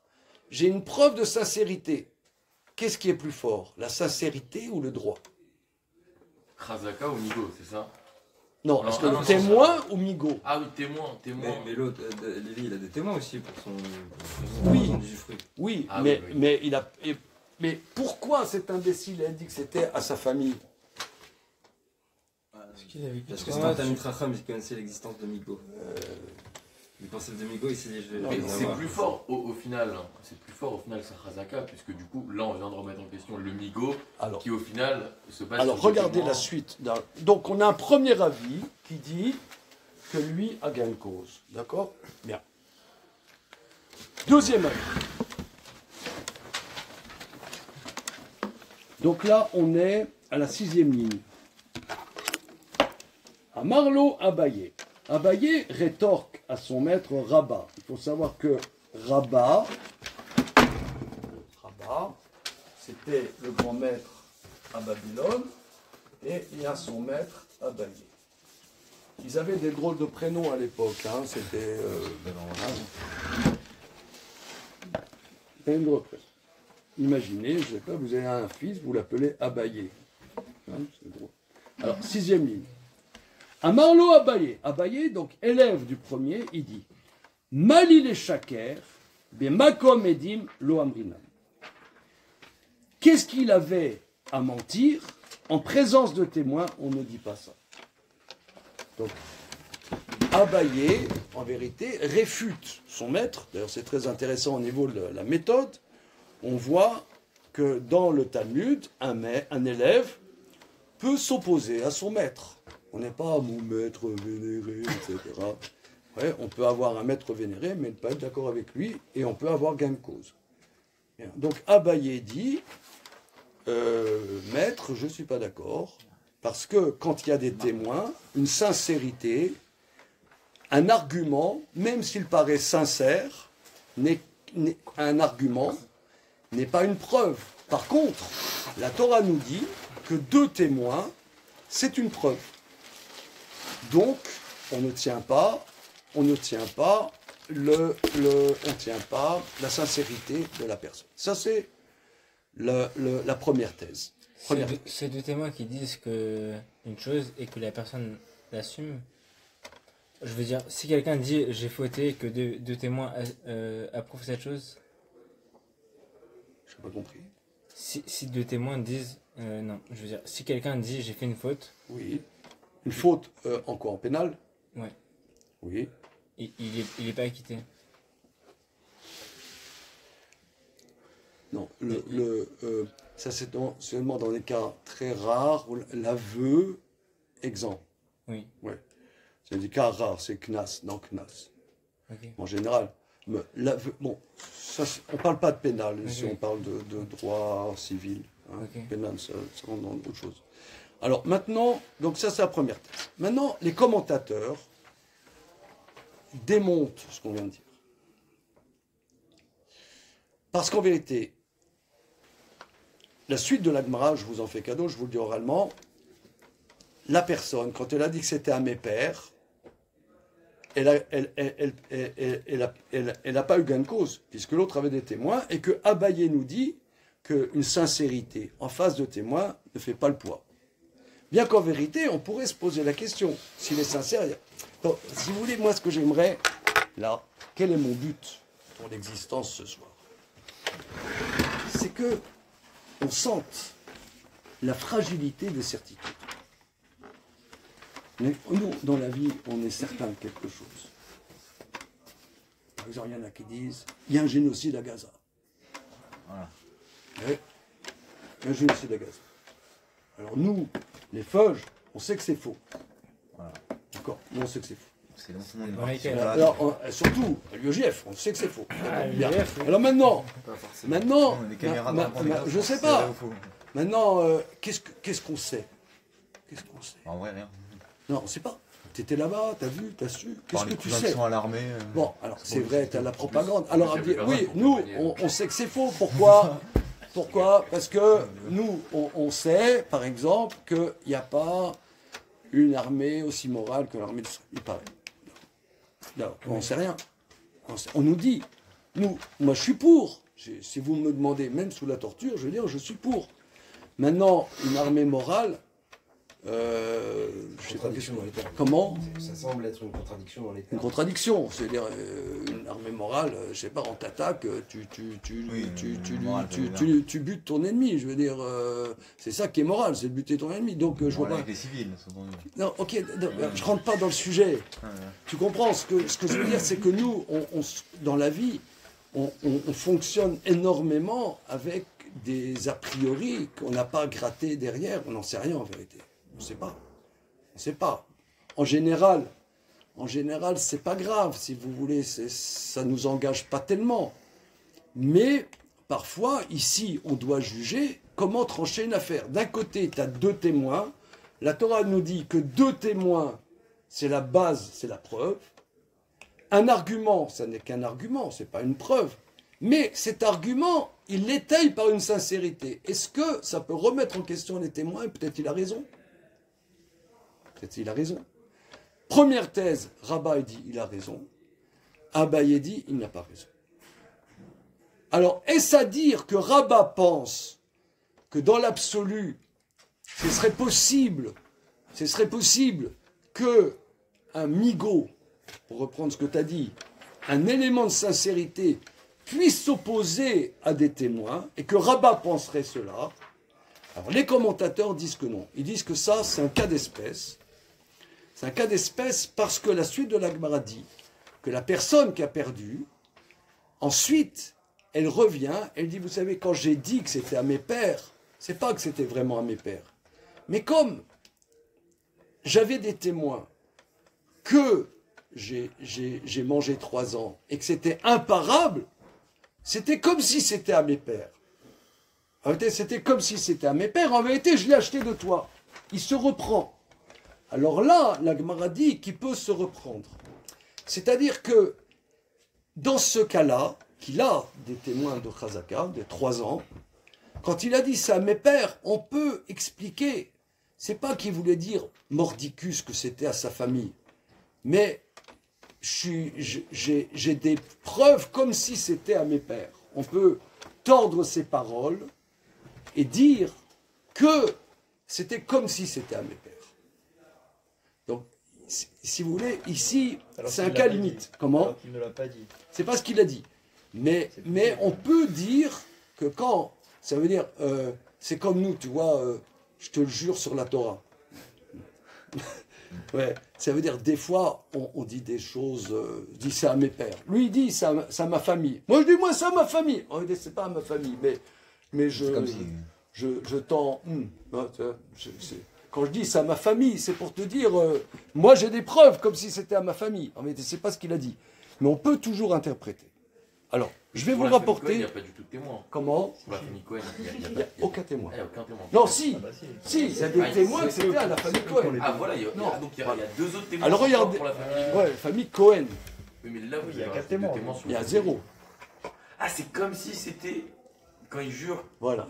j'ai une preuve de sincérité. Qu'est-ce qui est plus fort? La sincérité ou le droit? Khazaka ou Nigo, c'est ça? Non, Alors, est-ce que ah, le non, témoin ou Migaud? Ah oui, témoin. Mais l'autre, Lévi, il a des témoins aussi pour son. Oui. son usufruit. Oui, Ah mais, oui, oui. mais il a. Mais pourquoi cet imbécile a dit que c'était à sa famille? Parce qu'il a vécu Parce que trop c'est un mal. Talmud Chacham, il connaissait l'existence de Migo. Il pensait de Migo, il s'est dit je vais. Non, Mais les c'est avoir. plus fort au final, hein. C'est plus fort au final que sa Chazaka, puisque du coup, là, on vient de remettre en question le Migo, Alors, qui au final se base alors sur des regardez témoins. la suite. Donc on a un premier avis qui dit que lui a gain de cause. D'accord? Bien. Deuxième avis. Donc là, on est à la 6e ligne. À Marlo Abaye. Abaye rétorque à son maître Rabat. Il faut savoir que Rabat, c'était le grand maître à Babylone et il y a son maître Abaye. Ils avaient des drôles de prénoms à l'époque. Hein. C'était. Une drôle de prénom. Imaginez, je ne sais pas, vous avez un fils, vous l'appelez Abaye. Hein, c'est drôle. Alors, 6e ligne. Amarlo Abaye. Abaye, donc élève du premier, il dit Mali les shaker, be makom edim lo amrinam. Qu'est-ce qu'il avait à mentir? En présence de témoins, on ne dit pas ça. Donc, Abaye, en vérité, réfute son maître. D'ailleurs, c'est très intéressant au niveau de la méthode. On voit que dans le Talmud, un élève peut s'opposer à son maître. On n'est pas mon maître vénéré, etc. Ouais, on peut avoir un maître vénéré, mais ne pas être d'accord avec lui, et on peut avoir gain de cause. Bien. Donc Abaye dit, maître, je ne suis pas d'accord, parce que quand il y a des témoins, une sincérité, un argument, même s'il paraît sincère, un argument n'est pas une preuve. Par contre, la Torah nous dit que 2 témoins, c'est une preuve. Donc, on ne tient pas la sincérité de la personne. Ça, c'est la première thèse. C'est deux témoins qui disent que une chose et que la personne l'assume. Je veux dire, si quelqu'un dit j'ai fauté et que deux témoins approuvent cette chose, je n'ai pas compris. Si 2 témoins disent non, je veux dire, si quelqu'un dit j'ai fait une faute, oui, une faute en quoi, en pénal? Ouais. Oui. Il est pas acquitté. Non, ça c'est seulement dans des cas très rares où l'aveu exempt. Oui. Ouais. C'est des cas rares, c'est CNAS, non CNAS. Okay. En général, l'aveu, bon, ça, on ne parle pas de pénal, Okay. si on parle de droit civil. Hein. Okay. Pénal, ça rentre dans autre chose. Alors maintenant, donc ça c'est la première thèse. Maintenant, les commentateurs démontent ce qu'on vient de dire. Parce qu'en vérité, la suite de la Gemara, je vous en fais cadeau, je vous le dis oralement, la personne, quand elle a dit que c'était à mes pères, elle n'a pas eu gain de cause, puisque l'autre avait des témoins, et que Abaye nous dit qu'une sincérité en face de témoins ne fait pas le poids. Bien qu'en vérité, on pourrait se poser la question, s'il est sincère. Donc, si vous voulez, moi, ce que j'aimerais, là, quel est mon but pour l'existence ce soir? C'est que on sente la fragilité des certitudes. Mais nous, dans la vie, on est certain de quelque chose. Par exemple, il y en a qui disent il y a un génocide à Gaza. Voilà. Ouais. Il y a un génocide à Gaza. Alors nous, les feuges, on sait que c'est faux. Voilà. D'accord? Nous, on sait que c'est faux. C'est dans son Dans lesquels, Alors, surtout, à l'UEJF, on sait que c'est faux. Bien. l'UEJF, oui. Alors maintenant, Pas forcément. Les caméras dans le je sais c'est pas. vrai ou faux? Maintenant, qu'est-ce qu'on sait? Qu'est-ce qu'on sait? En vrai, rien. Non, on ne sait pas. Tu étais là-bas, tu as vu, tu as su. Qu'est-ce Par que les tu cousins sais? qui sont à l'armée. Bon, alors c'est bon, vrai, tu as la propagande. Alors, J'avais pas oui, raison pour nous, accompagner. on sait que c'est faux. Pourquoi? Pourquoi? Parce que nous, on sait, par exemple, qu'il n'y a pas une armée aussi morale que l'armée d'Israël. Il paraît. Non, on ne sait rien. On nous dit. Moi, je suis pour. Si vous me demandez, même sous la torture, je veux dire, je suis pour. Maintenant, une armée morale, je sais pas, Contradiction dans les termes. comment? Ça semble être une contradiction dans les Une termes. contradiction, c'est-à-dire une armée morale, je sais pas, on t'attaque, Oui, morale, ça veut tu butes ton ennemi, je veux dire, c'est ça qui est moral, c'est de buter ton ennemi, donc je vois Voilà, pas... avec les civils, sous-entendu. Non, ok, non, je rentre pas dans le sujet, Ah, ouais. tu comprends, ce que je veux dire, c'est que nous, dans la vie, on fonctionne énormément avec des a priori qu'on n'a pas gratté derrière, on n'en sait rien en vérité, on ne sait pas. On ne sait pas. En général, c'est pas grave, si vous voulez, ça nous engage pas tellement. Mais parfois, ici, on doit juger comment trancher une affaire. D'un côté, tu as deux témoins. La Torah nous dit que deux témoins, c'est la base, c'est la preuve. Un argument, ça n'est qu'un argument, c'est pas une preuve. Mais cet argument, il l'étaye par une sincérité. Est-ce que ça peut remettre en question les témoins? Peut-être il a raison. Peut-être il a raison. Première thèse, Rabat dit il a raison. Abaye dit il n'a pas raison. Alors, est-ce à dire que Rabat pense que dans l'absolu, ce serait possible que un migo, pour reprendre ce que tu as dit, un élément de sincérité puisse s'opposer à des témoins et que Rabat penserait cela? Alors, les commentateurs disent que non. Ils disent que ça, c'est un cas d'espèce. C'est un cas d'espèce parce que la suite de la Gemara dit que la personne qui a perdu, ensuite, elle revient, elle dit, vous savez, quand j'ai dit que c'était à mes pères, c'est pas que c'était vraiment à mes pères. Mais comme j'avais des témoins que j'ai mangé 3 ans et que c'était imparable, c'était comme si c'était à mes pères. En vérité, c'était comme si c'était à mes pères. En vérité, je l'ai acheté de toi. Il se reprend. Alors là, la Gemara dit qu'il peut se reprendre. C'est-à-dire que, dans ce cas-là, qu'il a des témoins de Chazaka, de 3 ans, quand il a dit ça à mes pères, on peut expliquer. C'est pas qu'il voulait dire mordicus que c'était à sa famille, mais j'ai des preuves comme si c'était à mes pères. On peut tordre ses paroles et dire que c'était comme si c'était à mes pères. Donc, si vous voulez, ici, c'est un cas limite. Comment? Il ne l'a pas dit. C'est pas ce qu'il a dit. Mais on peut dire que quand, ça veut dire, c'est comme nous, tu vois, je te le jure sur la Torah. Ouais, ça veut dire, des fois, on dit des choses, je dis ça à mes pères. Lui, il dit ça à ma famille. Moi, je dis, moi, ça à ma famille. On dit, c'est pas à ma famille, mais Comme si... je t'en... Quand je dis ça à ma famille, c'est pour te dire, moi j'ai des preuves comme si c'était à ma famille. En fait, c'est pas ce qu'il a dit. Mais on peut toujours interpréter. Alors, je vais vous Pour le la famille Cohen, rapporter. Il n'y a pas du tout de témoin. Comment? Pour la famille Cohen, il Il n'y n'y a aucun témoin. aucun témoin. Non, si, Ah bah si. si, il y a des témoins que c'était à la famille Cohen. Ah voilà, Non. donc il y a 2 autres témoins. Alors, regardez. Pour la famille. Ouais, famille Cohen, Oui, mais là, vous Il y a avez 4 deux témoins. témoins sur il y a le- 0. Ah, c'est comme si c'était quand il jure. Voilà.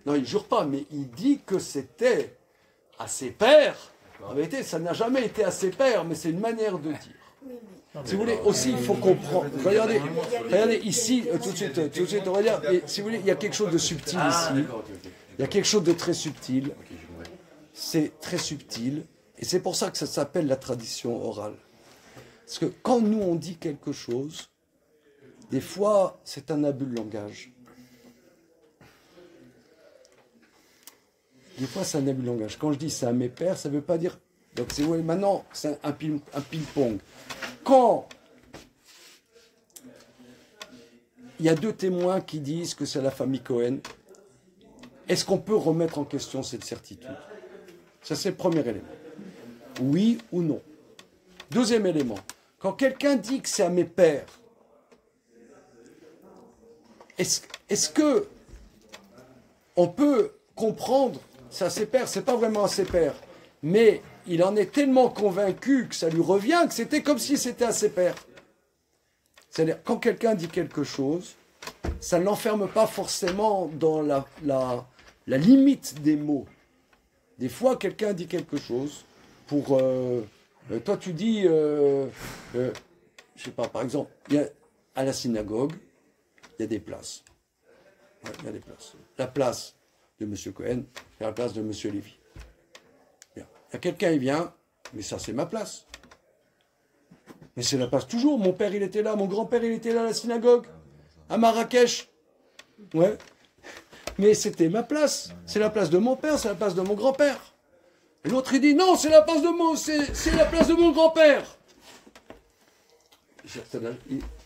Non, il ne jure pas, mais il dit que c'était à ses pères. En vérité, ça n'a jamais été à ses pères, mais c'est une manière de dire. Si vous voulez, aussi, il faut comprendre. Regardez ici, tout de suite, on va dire, et si vous voulez, il y a quelque chose de subtil Ah, ici. d'accord, ok. Il y a quelque chose de très subtil. Ok, j'ai compris. C'est très subtil. Et c'est pour ça que ça s'appelle la tradition orale. Parce que quand nous, on dit quelque chose, des fois, c'est un abus de langage. Des fois, c'est un abus de langage. Quand je dis ça à mes pères, ça ne veut pas dire... Donc, c'est ouais, maintenant, c'est un ping-pong. Quand il y a 2 témoins qui disent que c'est la famille Cohen, est-ce qu'on peut remettre en question cette certitude? Ça, c'est le premier élément. Oui ou non. Deuxième élément. Quand quelqu'un dit que c'est à mes pères, est-ce que on peut comprendre, c'est à ses pères, c'est pas vraiment à ses pères, mais il en est tellement convaincu que ça lui revient que c'était comme si c'était à ses pères. C'est-à-dire, quand quelqu'un dit quelque chose, ça ne l'enferme pas forcément dans la limite des mots. Des fois, quelqu'un dit quelque chose pour... toi, tu dis... je sais pas, par exemple, à la synagogue, il y a des places. Ouais, il y a des places. La place de M. Cohen et la place de M. Lévy. Bien. Il y a quelqu'un, il vient, mais ça c'est ma place. Mais c'est la place toujours. Mon père, il était là, mon grand-père, il était là à la synagogue, à Marrakech. Ouais. Mais c'était ma place. C'est la place de mon père, c'est la place de mon grand-père. Et l'autre, il dit, non, c'est la place de mon grand-père.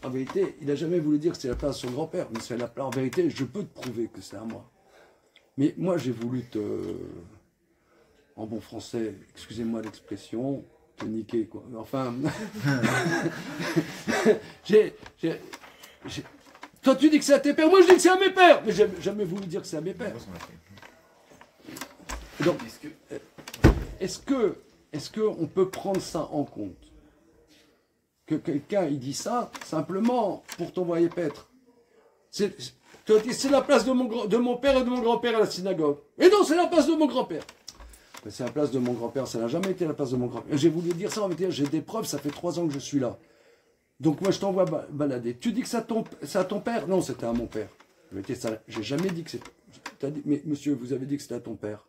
En vérité, il n'a jamais voulu dire que c'est la place de son grand-père. Mais c'est en vérité, je peux te prouver que c'est à moi. Mais moi, j'ai voulu en bon français, excusez-moi l'expression, te niquer, quoi. Enfin, toi, tu dis que c'est à tes pères, moi, je dis que c'est à mes pères. Mais j'ai jamais voulu dire que c'est à mes pères. Donc, est-ce que on peut prendre ça en compte? Que quelqu'un, il dit ça, simplement, pour t'envoyer paître. C'est la place de mon père et de mon grand-père à la synagogue. Et non, c'est la place de mon grand-père. Mais c'est la place de mon grand-père, ça n'a jamais été la place de mon grand-père. J'ai voulu dire ça, j'ai des preuves, ça fait 3 ans que je suis là. Donc moi, je t'envoie balader. Tu dis que c'est à ton père? Non, c'était à mon père. J'ai jamais dit que c'était... Mais monsieur, vous avez dit que c'était à ton père.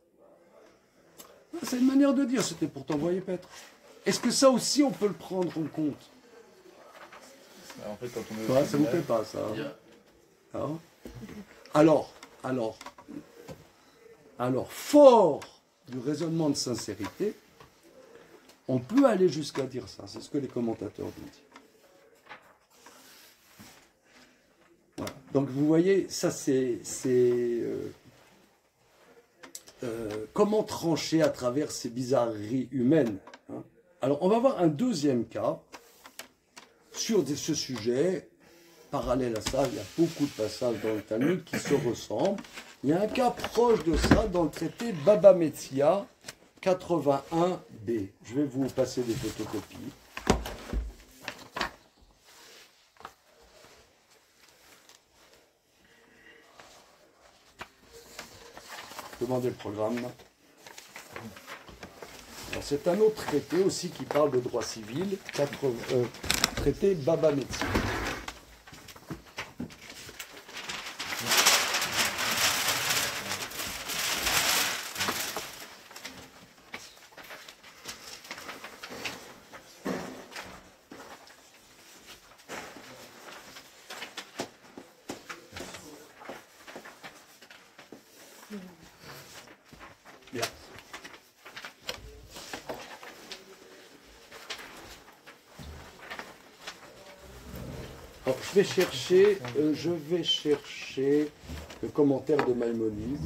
C'est une manière de dire, c'était pour t'envoyer paître. Est-ce que ça aussi, on peut le prendre en compte? En fait, quand on est ça vous plaît pas, ça? Hein? Alors, fort du raisonnement de sincérité, on peut aller jusqu'à dire ça. C'est ce que les commentateurs disent. Voilà. Donc vous voyez, ça c'est comment trancher à travers ces bizarreries humaines. Hein? Alors on va voir un deuxième cas sur ce sujet. Parallèle à ça, il y a beaucoup de passages dans le Talmud qui se ressemblent. Il y a un cas proche de ça dans le traité Baba Metzia 81b. Je vais vous passer des photocopies. Demandez le programme. C'est un autre traité aussi qui parle de droit civil, traité Baba Metzia. Bien. Alors, je vais chercher le commentaire de Maïmonide.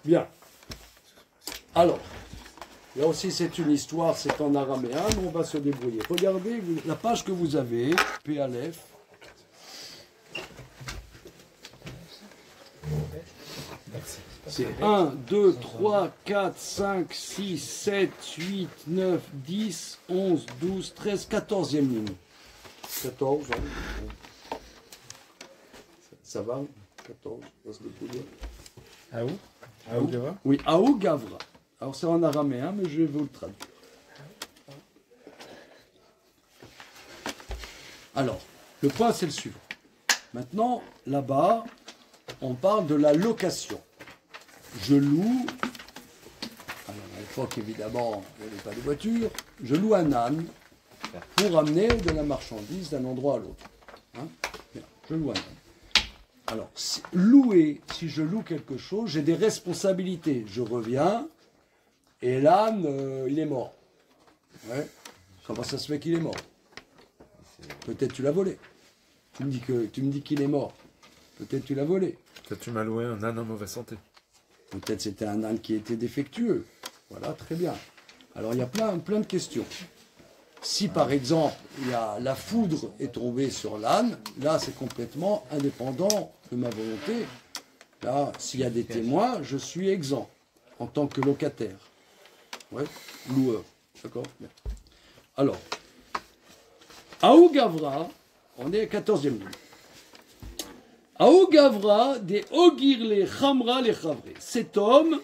Bien. Alors, là aussi c'est une histoire, c'est en araméen, mais on va se débrouiller. Regardez la page que vous avez, P-Aleph. C'est 1, 2, 3, 4, 5, 6, 7, 8, 9, 10, 11, 12, 13, 14e ligne. 14, hein. Ça va 14, on va se débrouiller. Ah où? Aou Gavra? Oui, Aou Gavra. Alors c'est en araméen, mais je vais vous le traduire. Alors, le point c'est le suivant. Maintenant, là-bas, on parle de la location. Je loue, alors à l'époque évidemment, il n'y avait pas de voiture, je loue un âne pour amener de la marchandise d'un endroit à l'autre. Hein? Bien, je loue un âne. Alors, si je loue quelque chose, j'ai des responsabilités. Je reviens, et l'âne, il est mort. Ouais. Comment ça se fait qu'il est mort? Peut-être tu l'as volé. Tu me dis qu'il est mort. Peut-être tu l'as volé. Peut-être tu m'as loué un âne en mauvaise santé. Peut-être c'était un âne qui était défectueux. Voilà, très bien. Alors, il y a plein de questions. Si par exemple, la foudre est tombée sur l'âne, là c'est complètement indépendant de ma volonté. Là, s'il y a des témoins, je suis exempt en tant que locataire. Ouais, loueur. D'accord. Bien. Alors, Aou Gavra, on est 14e ligne. Aou Gavra des Ogirle Chamra le Chavre. Cet homme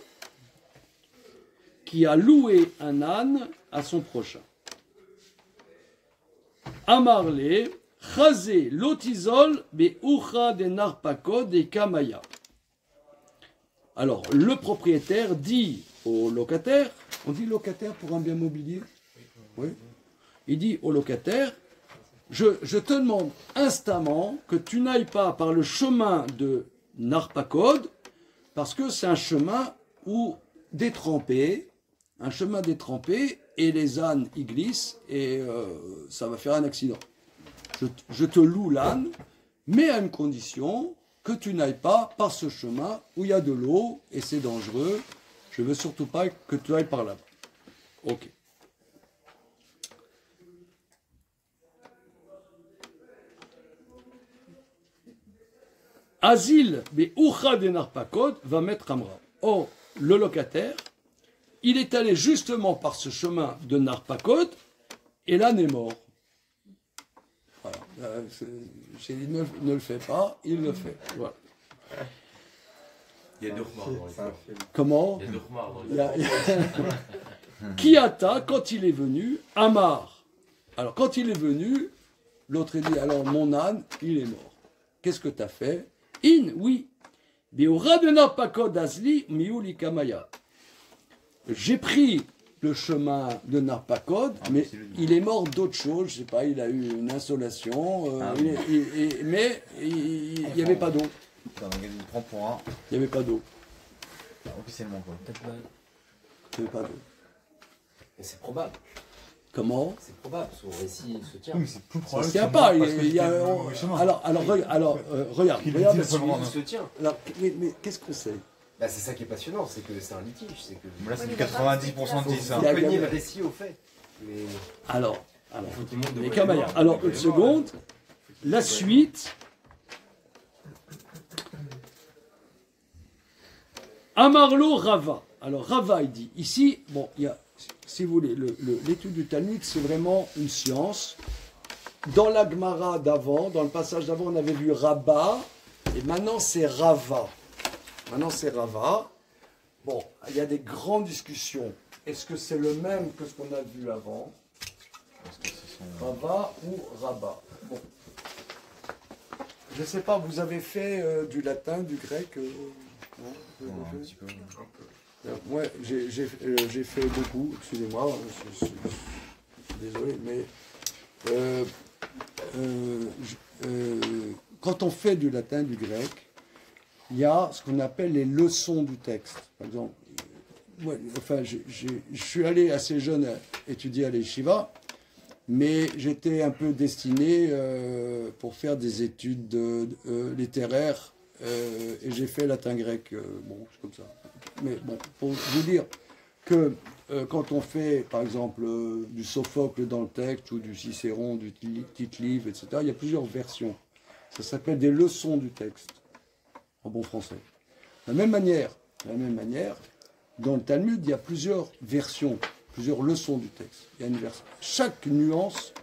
qui a loué un âne à son prochain. Amarle, Chazé, Lotizol, Be Ucha de Narpakod et Kamaya. Alors, le propriétaire dit au locataire, on dit locataire pour un bien mobilier? Oui. Il dit au locataire, je te demande instamment que tu n'ailles pas par le chemin de Narpakod, parce que c'est un chemin où détrempé, et les ânes y glissent et ça va faire un accident. Je te loue l'âne, mais à une condition que tu n'ailles pas par ce chemin où il y a de l'eau et c'est dangereux. Je ne veux surtout pas que tu ailles par là-bas. Ok. Asile, mais Ucha de Narpakod va mettre Amra. Or, le locataire, il est allé justement par ce chemin de Narpakod et l'âne est mort. Voilà. J'ai dit ne le fais pas, il le fait. Voilà. Il y a deux remords dans l'histoire. Comment? Il y a deux remords dans Il y a- l'histoire. Kiata, quand il est venu, Amar. Alors, quand il est venu, l'autre dit, alors mon âne, il est mort. Qu'est-ce que tu as fait? Oui. J'ai pris le chemin de Narpakod, mais il est mort d'autre chose, je sais pas, il a eu une insolation, mais il n'y avait pas d'eau. Putain, regarde, il prend pour un. Il n'y avait pas d'eau. Officiellement, quoi. Peut-être pas. Il n'y avait pas d'eau. Mais c'est probable. Comment? C'est probable, son récit se tient. Oui, mais c'est plus Ça probable. se tient que pas. parce que Il y a, c'était le mauvais chemin. regarde. Il Regarde dit la pas le suite. droit. Il se tient. Alors, mais qu'est-ce qu'on sait? Bah, c'est ça qui est passionnant, c'est que c'est un litige. C'est que Mais là, c'est Ouais, du mais 90% de 10. faut Hein. Il y a- cogner le récit au fait. Mais Alors, faut qu'il monte de mais quoi il est Kamaya, mort. alors De quoi une il est mort, seconde, la suite. Amarlo Rava. Alors Rava, il dit, ici, bon, il y a, si vous voulez, l'étude du Talmud, c'est vraiment une science. Dans la Gemara d'avant, dans le passage d'avant, on avait vu Rabba, et maintenant c'est Rava. Bon, il y a des grandes discussions. Est-ce que c'est le même que ce qu'on a vu avant? Parce que ce sont- Rava ou Rabat. Bon. Je ne sais pas, vous avez fait du latin, du grec non? Vous Ouais, avez un fait petit peu. Ouais, j'ai fait beaucoup, excusez-moi, je suis désolé, mais quand on fait du latin, du grec, il y a ce qu'on appelle les leçons du texte. Par exemple, je suis allé assez jeune étudier à l'Yeshiva, mais j'étais un peu destiné pour faire des études littéraires et j'ai fait latin-grec. Bon, c'est comme ça. Mais bon, pour vous dire que quand on fait, par exemple, du Sophocle dans le texte ou du Cicéron, du Tite-Live, etc., il y a plusieurs versions. Ça s'appelle des leçons du texte, en bon français. De la même manière, dans le Talmud, il y a plusieurs versions, plusieurs leçons du texte. Il y a une version. Chaque nuance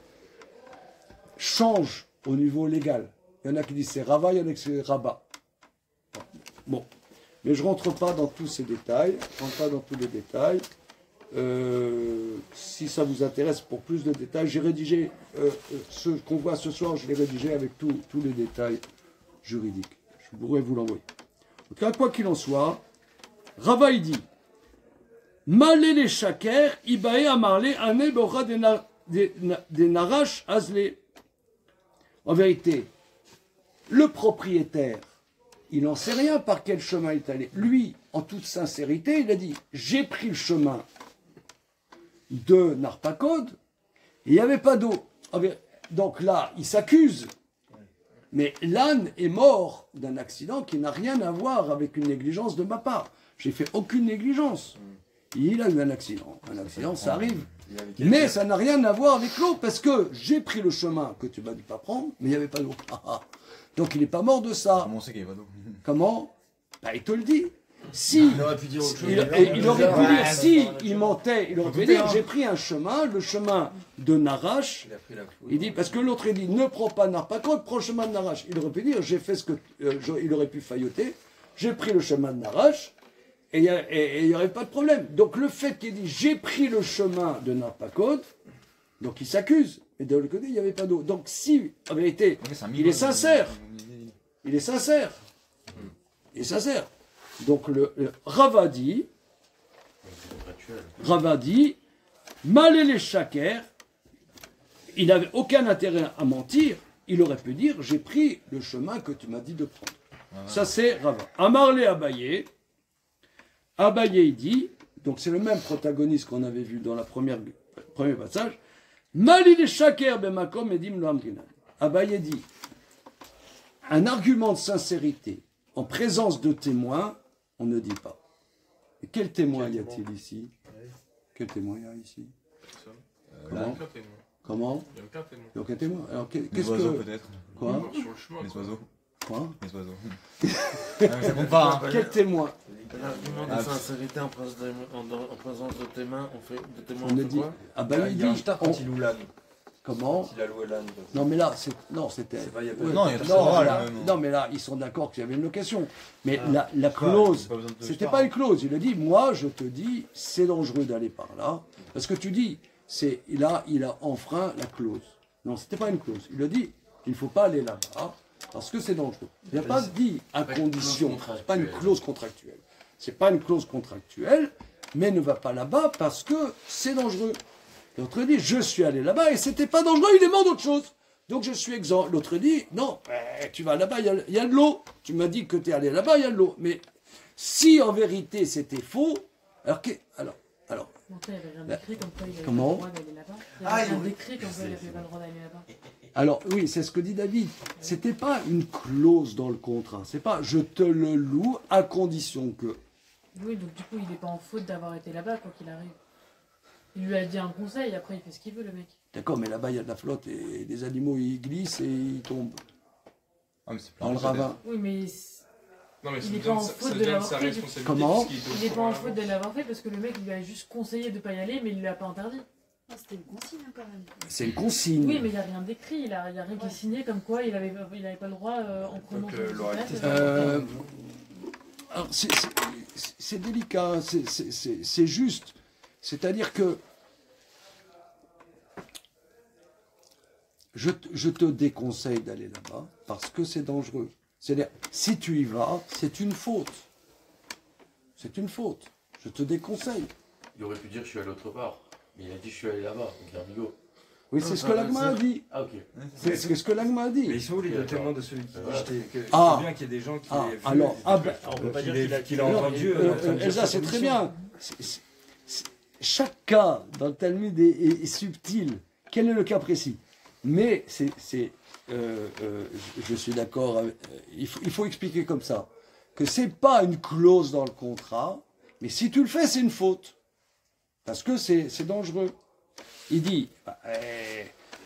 change au niveau légal. Il y en a qui disent c'est Rava, il y en a qui disent c'est Rabat. Bon. Mais je ne rentre pas dans tous ces détails. Si ça vous intéresse pour plus de détails, j'ai rédigé ce qu'on voit ce soir, je l'ai rédigé avec tous les détails juridiques. Je pourrais vous l'envoyer. En tout cas, quoi qu'il en soit, Rava il dit Malé les shaker, ibae amarle, ane bora des narash azle. En vérité, le propriétaire, il n'en sait rien par quel chemin il est allé. Lui, en toute sincérité, il a dit j'ai pris le chemin de Narpakod, et il n'y avait pas d'eau. Donc là, il s'accuse. Mais l'âne est mort d'un accident qui n'a rien à voir avec une négligence de ma part. J'ai fait aucune négligence. Il a eu un accident. Un accident, ça arrive. Mais ça n'a rien à voir avec l'eau, parce que j'ai pris le chemin que tu m'as dit pas prendre, mais il n'y avait pas d'eau. Donc il n'est pas mort de ça. Comment on sait qu'il n'y a pas d'eau? Comment? Bah, il te le dit. Si, Il aurait pu dire autre chose. il aurait pu dire, Ouais, si ouais, il mentait, il aurait pu Écoutez, dire, hein. j'ai pris un chemin, le chemin de Narache. Il a pris la clou. Il dit, parce que l'autre il dit, ne prends pas Narpakot, prends le chemin de Narache. Il aurait pu dire, j'ai fait ce que. Il aurait pu failloter, j'ai pris le chemin de Narache, et il n'y aurait pas de problème. Donc le fait qu'il dit, j'ai pris le chemin de Narpakot, donc il s'accuse. Mais de l'autre côté, il n'y avait pas d'eau. Donc si, en vérité, Ok, c'est un il mytho, est sincère. il- Il est sincère. Il est sincère. Donc le Rava dit, C'est contractuel. Rava dit, Malé les Shaker, il n'avait aucun intérêt à mentir, il aurait pu dire, j'ai pris le chemin que tu m'as dit de prendre. Ça c'est Rava. Amarlé Abaye, Abaye il dit, donc c'est le même protagoniste qu'on avait vu dans la premier passage, Malé les Shaker bemakom edim lo amrinan. Abaye dit, un argument de sincérité en présence de témoins, on ne dit pas. Et quel témoin y a-t-il ici? Quel témoin il y a ici? Comment? Aucun témoin. Comment? Il n'y a aucun témoin. Il n'y a aucun témoin. Alors Les qu'est-ce oiseaux, que... peut-être. Quoi? Sur le chemin. Les oiseaux. Quoi? Les oiseaux. Ah, mais ça compte pas, hein. Quel témoin? L'argument Ah, de sincérité en présence de témoins, on fait de témoins, On on ne fait dit... quoi? Ah ben il Il y a un dit... star on- quand il loue l'âne. Comment? Quand il a loué l'âne. Non mais là, c'était... C'est pas- il y a pas Ouais, de- Non, il y a non, très moral, là- même. non, mais là, ils sont d'accord qu'il y avait une location. Mais Ah. la clause, Pas besoin de c'était star. pas une clause. Il a dit, moi, je te dis, c'est dangereux d'aller par là. Parce que tu dis, il a enfreint la clause. Non, c'était pas une clause. Il a dit, il ne faut pas aller là-bas parce que c'est dangereux. Il n'a pas dit à pas une condition. clause C'est pas une contractuelle. clause contractuelle. C'est pas une clause contractuelle, mais ne va pas là-bas parce que c'est dangereux. L'autre dit, je suis allé là-bas et c'était pas dangereux, il est mort d'autre chose. Donc je suis exempt. L'autre dit, non, tu vas là-bas, il y a de l'eau. Tu m'as dit que tu es allé là-bas, il y a de l'eau. Mais si en vérité c'était faux, alors, Bon, ça, il n'y avait rien d'écrit comme quoi il avait Comment? pas le droit d'aller là-bas. Il n'y avait rien d'écrit comme quoi il n'avait pas le droit d'aller là-bas. alors oui, c'est ce que dit David. C'était pas une clause dans le contrat. C'est pas, je te le loue à condition que. Oui, donc du coup, il n'est pas en faute d'avoir été là-bas, quoi qu'il arrive. Il lui a dit un conseil, après il fait ce qu'il veut, le mec. D'accord, mais là-bas il y a de la flotte et les animaux ils glissent et ils tombent Ah, mais c'est dans le ravin. Oui, mais Non, mais Il ça est lui pas donne en sa- faute ça de lui donne l'avoir sa pris, responsabilité. Comment? puisqu'il il était n'est au pas en courant faute de l'avoir fait parce que le mec lui a juste conseillé de pas y aller, mais il lui a pas interdit. Ah, c'était une consigne hein, quand même. C'est une consigne. Oui, mais il n'y a rien d'écrit, il n'y a rien qui est signé comme quoi il avait pas le droit en prenant Donc, son l'oralité, business, Alors, c'est délicat, c'est juste. C'est-à-dire que je te déconseille d'aller là-bas parce que c'est dangereux. C'est-à-dire, si tu y vas, c'est une faute. C'est une faute. Je te déconseille. Il aurait pu dire je suis allé autre part. Mais il a dit je suis allé là-bas, donc il est un bigot. Oui, c'est ce que l'agma a dit. Ah ok. C'est ce que l'agma a dit. Mais ils sont où les deux D'accord. témoins de celui qui Voilà. jetait que- Ah. C'est bien qu'il y ait des gens qui Ah, aient vu alors, et ah que- ben, on peut pas qu'il dire ait- qu'il qu'il a a- entendu. Elsa, c'est très bien. Chaque cas dans le Talmud est subtil. Quel est le cas précis? Mais je suis d'accord. Il faut expliquer comme ça que c'est pas une clause dans le contrat, mais si tu le fais, c'est une faute parce que c'est dangereux. Il dit,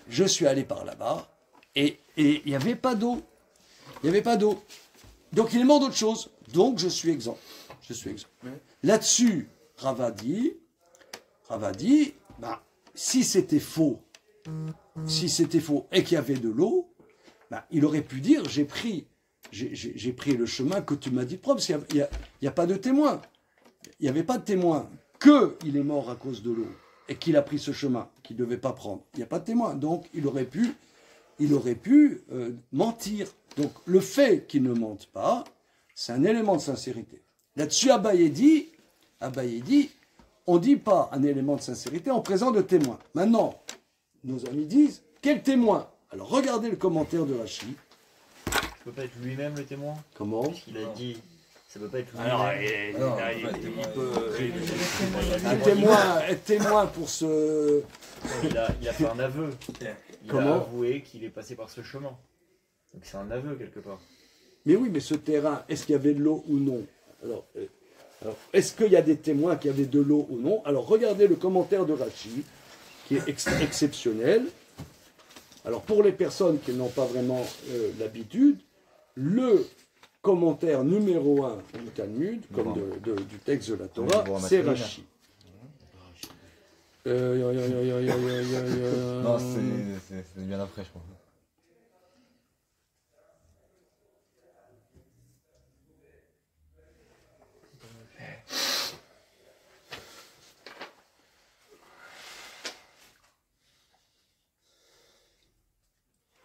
je suis allé par là-bas et il n'y avait pas d'eau. Il n'y avait pas d'eau. Donc il est mort d'autre chose. Donc je suis exempt. Je suis exempt. Là-dessus, Rava dit, si c'était faux, et qu'il y avait de l'eau, il aurait pu dire, j'ai pris le chemin que tu m'as dit propre, parce qu'il n'y a pas de témoin. Il n'y avait pas de témoin qu'il est mort à cause de l'eau et qu'il a pris ce chemin qu'il ne devait pas prendre. Il n'y a pas de témoin. Donc il aurait pu mentir. Donc le fait qu'il ne mente pas, c'est un élément de sincérité. Là-dessus, Abaye dit, on ne dit pas un élément de sincérité en présence de témoins. Maintenant, nos amis disent, quel témoin? Alors regardez le commentaire de Rachid. Ça peut pas être lui-même le témoin? Comment? Il a dit. Ça peut pas être lui-même. Alors, il peut- un témoin pour ce... Il a fait un aveu. Il Comment? a avoué qu'il est passé par ce chemin. Donc c'est un aveu quelque part. Mais oui, mais ce terrain, est-ce qu'il y avait de l'eau ou non? Alors, est-ce qu'il y a des témoins qui avaient de l'eau ou non? Alors, regardez le commentaire de Rachid, qui est exceptionnel. Alors, pour les personnes qui n'ont pas vraiment l'habitude, le commentaire numéro 1 du Talmud, comme du texte de la Torah, c'est Rashi. Non, c'est bien après, je crois.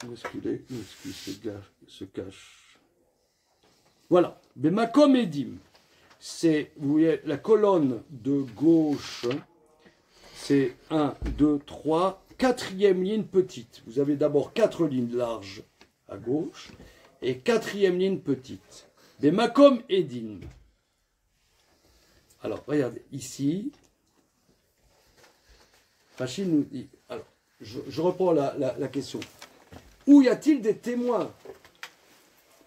Où est-ce qu'il est? Où est-ce qu'il se cache? Voilà. Bemakom Edim. C'est, vous voyez, la colonne de gauche, c'est 1, 2, 3, quatrième ligne petite. Vous avez d'abord 4 lignes larges à gauche et quatrième ligne petite. Bemakom Edim. Alors, regardez, ici, Rachid nous dit, alors, je reprends la question. Où y a-t-il des témoins?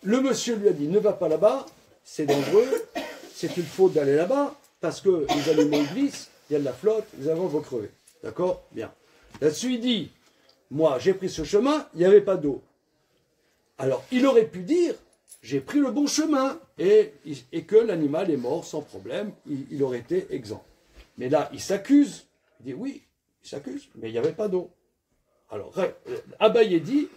Le monsieur lui a dit, ne va pas là-bas, c'est dangereux, c'est une faute d'aller là-bas, parce que les animaux glissent, il y a de la flotte, les avons vont crever. D'accord? Bien. Là-dessus, il dit, moi, j'ai pris ce chemin, il n'y avait pas d'eau. Alors, il aurait pu dire, j'ai pris le bon chemin, et que l'animal est mort sans problème, il aurait été exempt. Mais là, il s'accuse, il dit, oui, il s'accuse, mais il n'y avait pas d'eau. Alors, Abaye dit,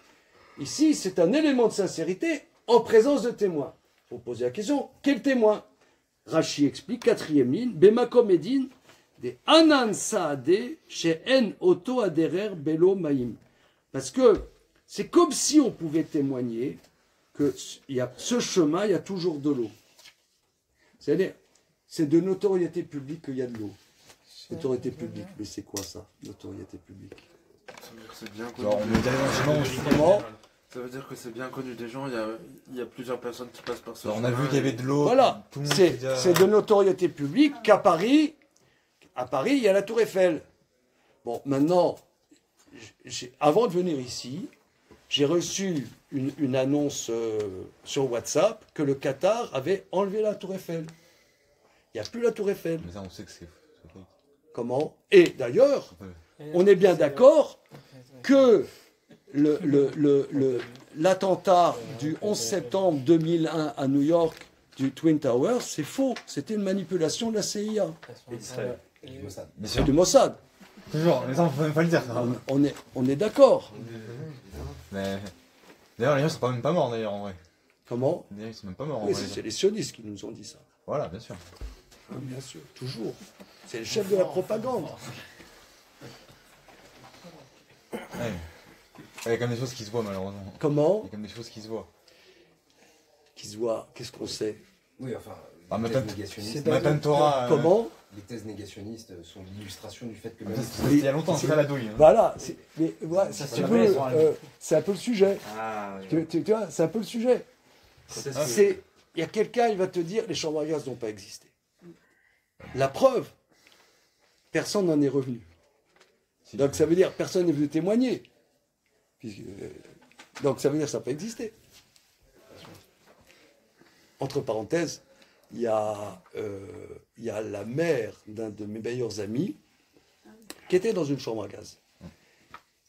ici, c'est un élément de sincérité en présence de témoins. Il faut poser la question, quel témoin? Rashi explique, quatrième ligne, Bemakom Edin, des Anan Saade, chez En Oto Aderer Belo Maïm. Parce que c'est comme si on pouvait témoigner que ce chemin, il y a toujours de l'eau. C'est-à-dire, c'est de notoriété publique qu'il y a de l'eau. Notoriété publique, mais c'est quoi ça, notoriété publique? Ça veut dire que c'est bien connu. Genre, on met directement Comment? Ça veut dire que c'est bien connu des gens, il y a plusieurs personnes qui passent par ce on a vu chemin qu'il y avait de l'eau. Voilà, tout le monde c'est déjà- de notoriété publique qu'à Paris, il y a la Tour Eiffel. Bon, maintenant, avant de venir ici, j'ai reçu une annonce sur WhatsApp que le Qatar avait enlevé la Tour Eiffel. Il n'y a plus la Tour Eiffel. Mais ça, on sait que c'est fake. Comment? Et d'ailleurs, on est bien d'accord que l'attentat du 11 septembre 2001 à New York du Twin Towers, c'est faux. C'était une manipulation de la CIA, Bien c'est sûr. du Mossad. Toujours, mais ça, on peut même pas le dire. ça. On est d'accord. Mais. D'ailleurs, les gens sont même pas morts, d'ailleurs, en vrai. Comment? D'ailleurs, ils sont même pas morts, en Oui, vrai. c'est les sionistes qui nous ont dit ça. Voilà, bien sûr. Hein, bien sûr, toujours. C'est le chef de la propagande. Ouais. Il y a quand même des choses qui se voient, malheureusement. Il y Comment? a quand même des choses qui se voient. Qui se voit? Qu'est-ce qu'on sait? Oui, enfin, Ah, les Matan- thèses négationnistes, C'est Matan Torah. Comment? les thèses négationnistes sont l'illustration du fait que Ça, même... c'était il y a longtemps, c'est pas la douille. hein. Voilà. Mais ouais, si Ça, tu c'est veux, vrai, sur un- c'est un peu le sujet. Ah, Tu vois, c'est un peu le sujet. Il y a quelqu'un, il va te dire, les chambres à gaz n'ont pas existé. La preuve, personne n'en est revenu. Donc ça veut dire personne n'est venu témoigner. Donc ça veut dire que ça n'a pas existé. Entre parenthèses, il y a la mère d'un de mes meilleurs amis qui était dans une chambre à gaz.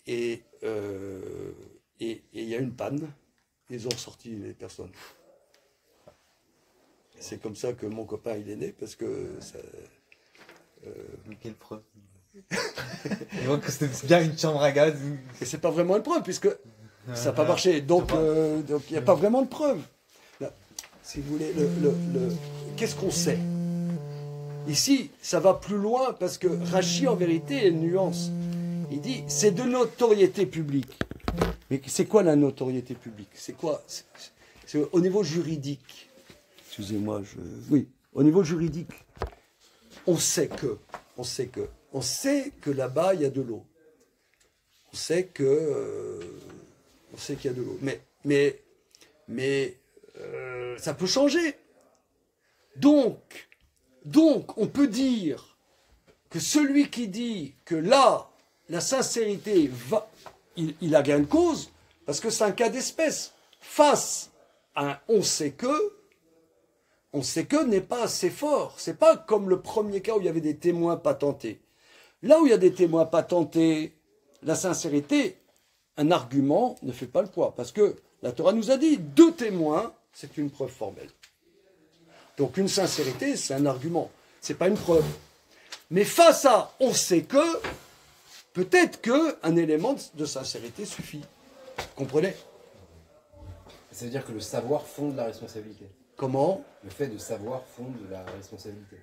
Et il y a une panne. Ils ont ressorti les personnes. C'est comme ça que mon copain il est né, parce que ça, Quelle preuve. Je vois que c'était bien une chambre à gaz. et c'est pas vraiment une preuve, puisque ça n'a pas marché. Donc il n'y a pas vraiment de preuve. Là, si vous voulez, qu'est-ce qu'on sait? Ici, ça va plus loin, parce que Rachi, en vérité, il y a une nuance. Il dit, c'est de notoriété publique. Mais c'est quoi la notoriété publique? C'est quoi? C'est au niveau juridique. Excusez-moi, oui, au niveau juridique. On sait que là-bas, il y a de l'eau. On sait qu'il y a de l'eau. Mais ça peut changer. Donc, on peut dire que celui qui dit que là, la sincérité il a gain de cause, parce que c'est un cas d'espèce. Face à un on sait que n'est pas assez fort. C'est pas comme le premier cas où il y avait des témoins patentés. Là où il y a des témoins patentés, la sincérité, un argument ne fait pas le poids. Parce que la Torah nous a dit 2 témoins, c'est une preuve formelle. Donc une sincérité, c'est un argument, c'est pas une preuve. Mais face à on sait que, peut-être qu'un élément de sincérité suffit. Vous comprenez? Ça veut dire que le savoir fonde la responsabilité. Comment? Le fait de savoir fonde la responsabilité.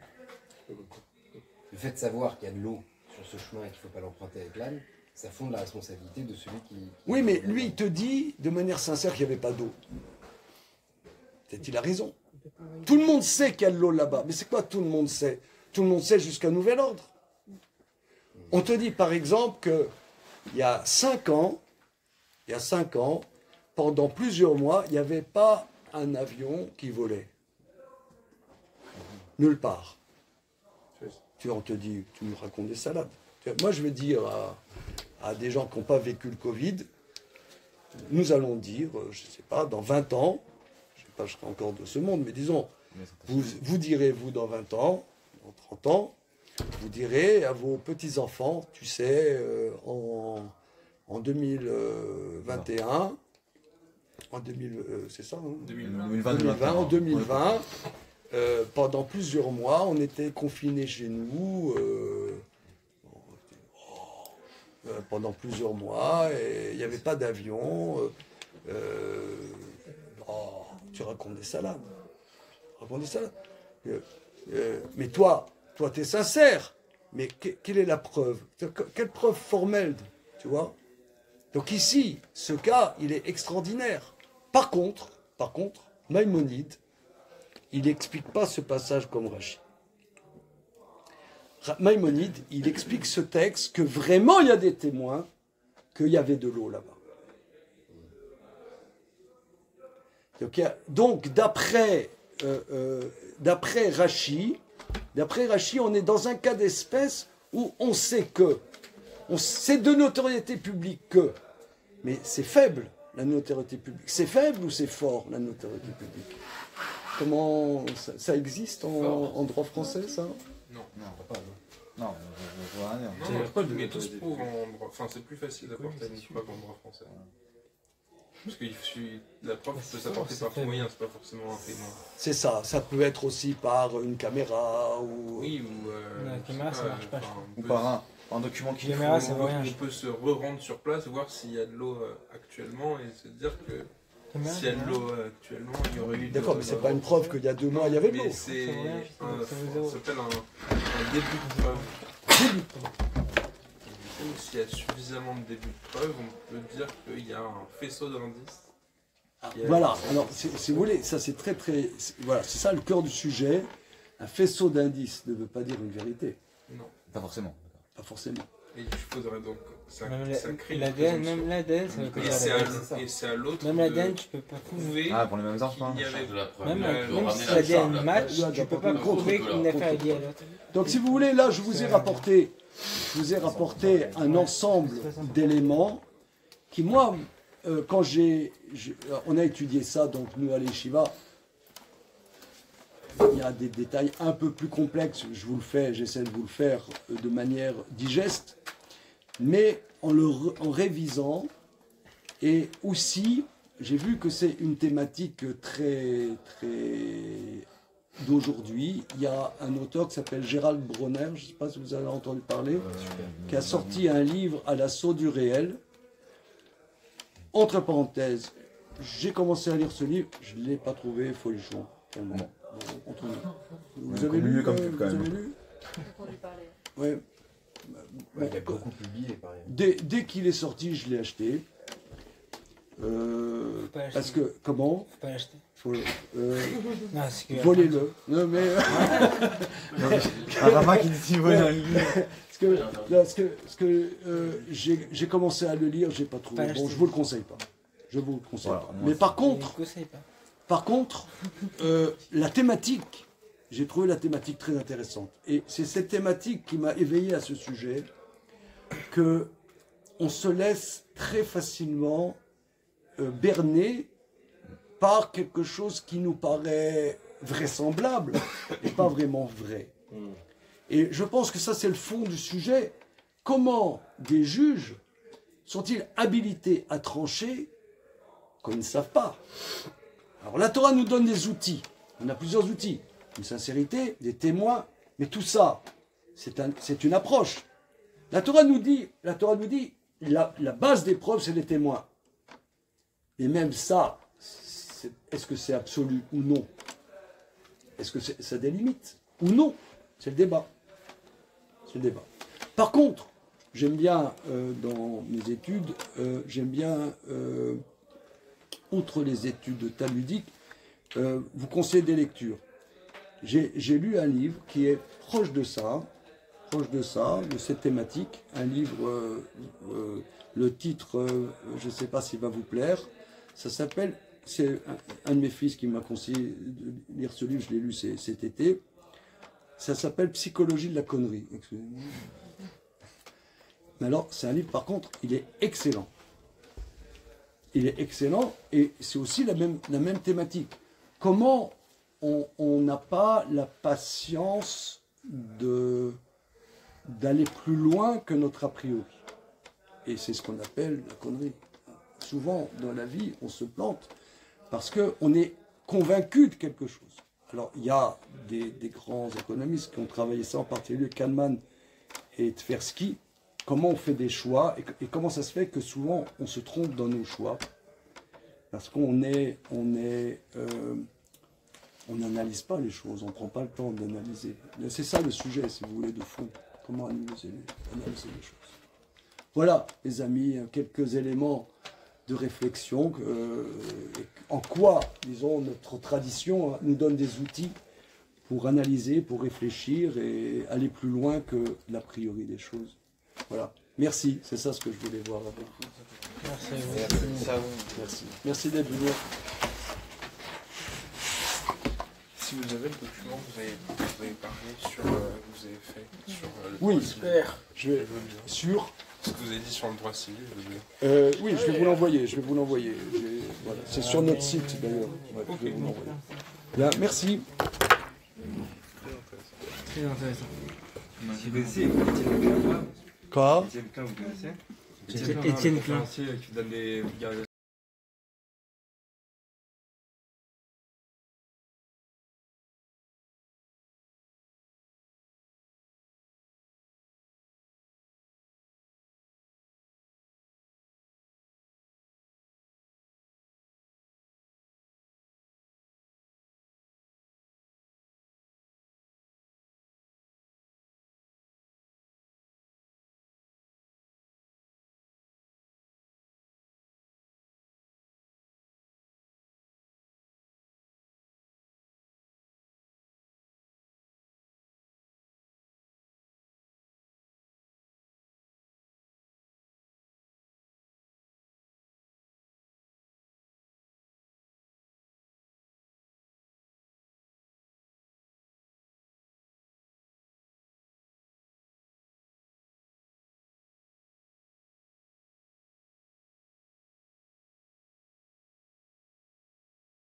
Le fait de savoir qu'il y a de l'eau sur ce chemin et qu'il ne faut pas l'emprunter avec l'âne, ça fonde la responsabilité de celui qui... Oui, mais lui, il te dit de manière sincère qu'il n'y avait pas d'eau. Peut-être il a raison. Tout le monde sait qu'il y a de l'eau là-bas. Mais c'est quoi tout le monde sait? Tout le monde sait jusqu'à nouvel ordre. On te dit par exemple qu'il y a 5 ans, pendant plusieurs mois, il n'y avait pas un avion qui volait. Nulle part. On te dit, tu nous racontes des salades. Moi, je vais dire à des gens qui n'ont pas vécu le Covid, nous allons dire, je ne sais pas, dans 20 ans, je ne sais pas, je serai encore de ce monde, mais disons, vous direz, vous, dans 20 ans, dans 30 ans, vous direz à vos petits-enfants, tu sais, en 2021, c'est ça, hein 2020, en 2020, pendant plusieurs mois, on était confinés chez nous pendant plusieurs mois et il n'y avait pas d'avion. Tu racontes des salades. Mais toi, tu es sincère. Mais quelle est la preuve? Quelle preuve formelle, tu vois? Donc ici, ce cas, il est extraordinaire. Par contre, Maïmonide, il n'explique pas ce passage comme Rachi. Maïmonide, il explique ce texte que vraiment il y a des témoins qu'il y avait de l'eau là-bas. Donc d'après Rachi, on est dans un cas d'espèce où on sait que, c'est de notoriété publique que, mais c'est faible la notoriété publique. C'est faible ou c'est fort la notoriété publique? Comment ça existe en droit français, ça? Non. Non, je vois rien. Non, mais tout se prouve en droit. Enfin, c'est plus facile d'apporter une preuve en droit français. Parce que la preuve peut s'apporter par tout moyen, c'est pas forcément un témoin. C'est ça, ça peut être aussi par une caméra ou... Oui, ou... La caméra, ça marche pas. Ou par un document qui caméra, ça vaut rien. On peut se re-rendre sur place, voir s'il y a de l'eau actuellement et se dire que s'il y a de l'eau actuellement, il y aurait eu... D'accord, mais c'est pas une preuve qu'il y a 2 mois, il y avait de l'eau. Mais c'est ça s'appelle un début de preuve. S'il y a suffisamment de début de preuve, on peut dire qu'il y a un faisceau d'indices. Voilà, alors si vous voulez, ça c'est voilà, c'est ça le cœur du sujet. Un faisceau d'indices ne veut pas dire une vérité. Non. Pas forcément. Pas forcément. Et je faudrait donc... Ça crée l'ADN, même l'ADN, ça veut pas dire. Et c'est à l'autre. Même l'ADN, tu peux pas prouver. Ah, pour les mêmes enfants. Il y avait de la preuve. Même si l'ADN match, tu peux pas prouver qu'une affaire est liée à l'autre. Donc si vous voulez, là je vous ai rapporté un ensemble d'éléments qui, moi, quand on a étudié ça, donc nous à l'Yeshiva, il y a des détails un peu plus complexes, j'essaie de vous le faire de manière digeste, mais en révisant, et aussi, j'ai vu que c'est une thématique très, très d'aujourd'hui. Il y a un auteur qui s'appelle Gérald Bronner, je ne sais pas si vous avez entendu parler, qui a sorti un livre à l'assaut du réel. Entre parenthèses, j'ai commencé à lire ce livre, je ne l'ai pas trouvé folichon. Entre nous. Vous avez lu comme pub, quand même. Ouais. Il y a beaucoup publié, pareil. Dès qu'il est sorti, je l'ai acheté. Parce que, comment? Faut pas l'acheter. Volez-le. Non, mais... Un Rama qui dit voler un livre. Parce que j'ai commencé à le lire, j'ai pas trouvé. Bon, je vous le conseille pas. Je vous le conseille pas. Mais par contre, la thématique, j'ai trouvé la thématique très intéressante. Et c'est cette thématique qui m'a éveillé à ce sujet, que on se laisse très facilement berner par quelque chose qui nous paraît vraisemblable et pas vraiment vrai. Et je pense que ça, c'est le fond du sujet. Comment des juges sont-ils habilités à trancher quand ils ne savent pas? Alors la Torah nous donne des outils. On a plusieurs outils. Une sincérité, des témoins, mais tout ça, c'est une approche. La Torah nous dit, la base des preuves, c'est les témoins. Et même ça, est-ce que c'est absolu ou non? Est-ce que ça a des limites ou non? C'est le débat. C'est le débat. Par contre, j'aime bien, dans mes études, outre les études talmudiques, vous conseiller des lectures. J'ai lu un livre qui est proche de ça, de cette thématique. Un livre, le titre, je ne sais pas s'il va vous plaire, ça s'appelle, c'est un de mes fils qui m'a conseillé de lire ce livre, je l'ai lu cet été, ça s'appelle Psychologie de la connerie. Excusez-moi. Mais alors, c'est un livre, par contre, il est excellent. Il est excellent et c'est aussi la même thématique. Comment on n'a pas la patience d'aller plus loin que notre a priori. Et c'est ce qu'on appelle la connerie. Souvent, dans la vie, on se plante parce qu'on est convaincu de quelque chose. Alors, il y a des grands économistes qui ont travaillé ça, en particulier Kahneman et Tversky. Comment on fait des choix et comment ça se fait que souvent on se trompe dans nos choix parce qu'on n'analyse pas les choses, on ne prend pas le temps d'analyser. C'est ça le sujet, si vous voulez, de fond. Comment analyser les choses. Voilà, les amis, quelques éléments de réflexion. En quoi, disons, notre tradition nous donne des outils pour analyser, pour réfléchir et aller plus loin que l'a priori des choses. Voilà. Merci, c'est ça ce que je voulais voir avec vous. Merci. Merci d'être venu. Si vous avez le document, vous avez parlé sur, vous avez fait sur le Oui, droit civil. je vais sur. Ce que vous avez dit sur le droit civil. Oui, je vais vous l'envoyer. Voilà. C'est sur notre site d'ailleurs. Ouais, je vais vous l'envoyer. Bien, merci. Très intéressant. Vous connaissez Étienne Klein? Quoi? Étienne Klein, vous connaissez? Étienne Klein. Qui donne des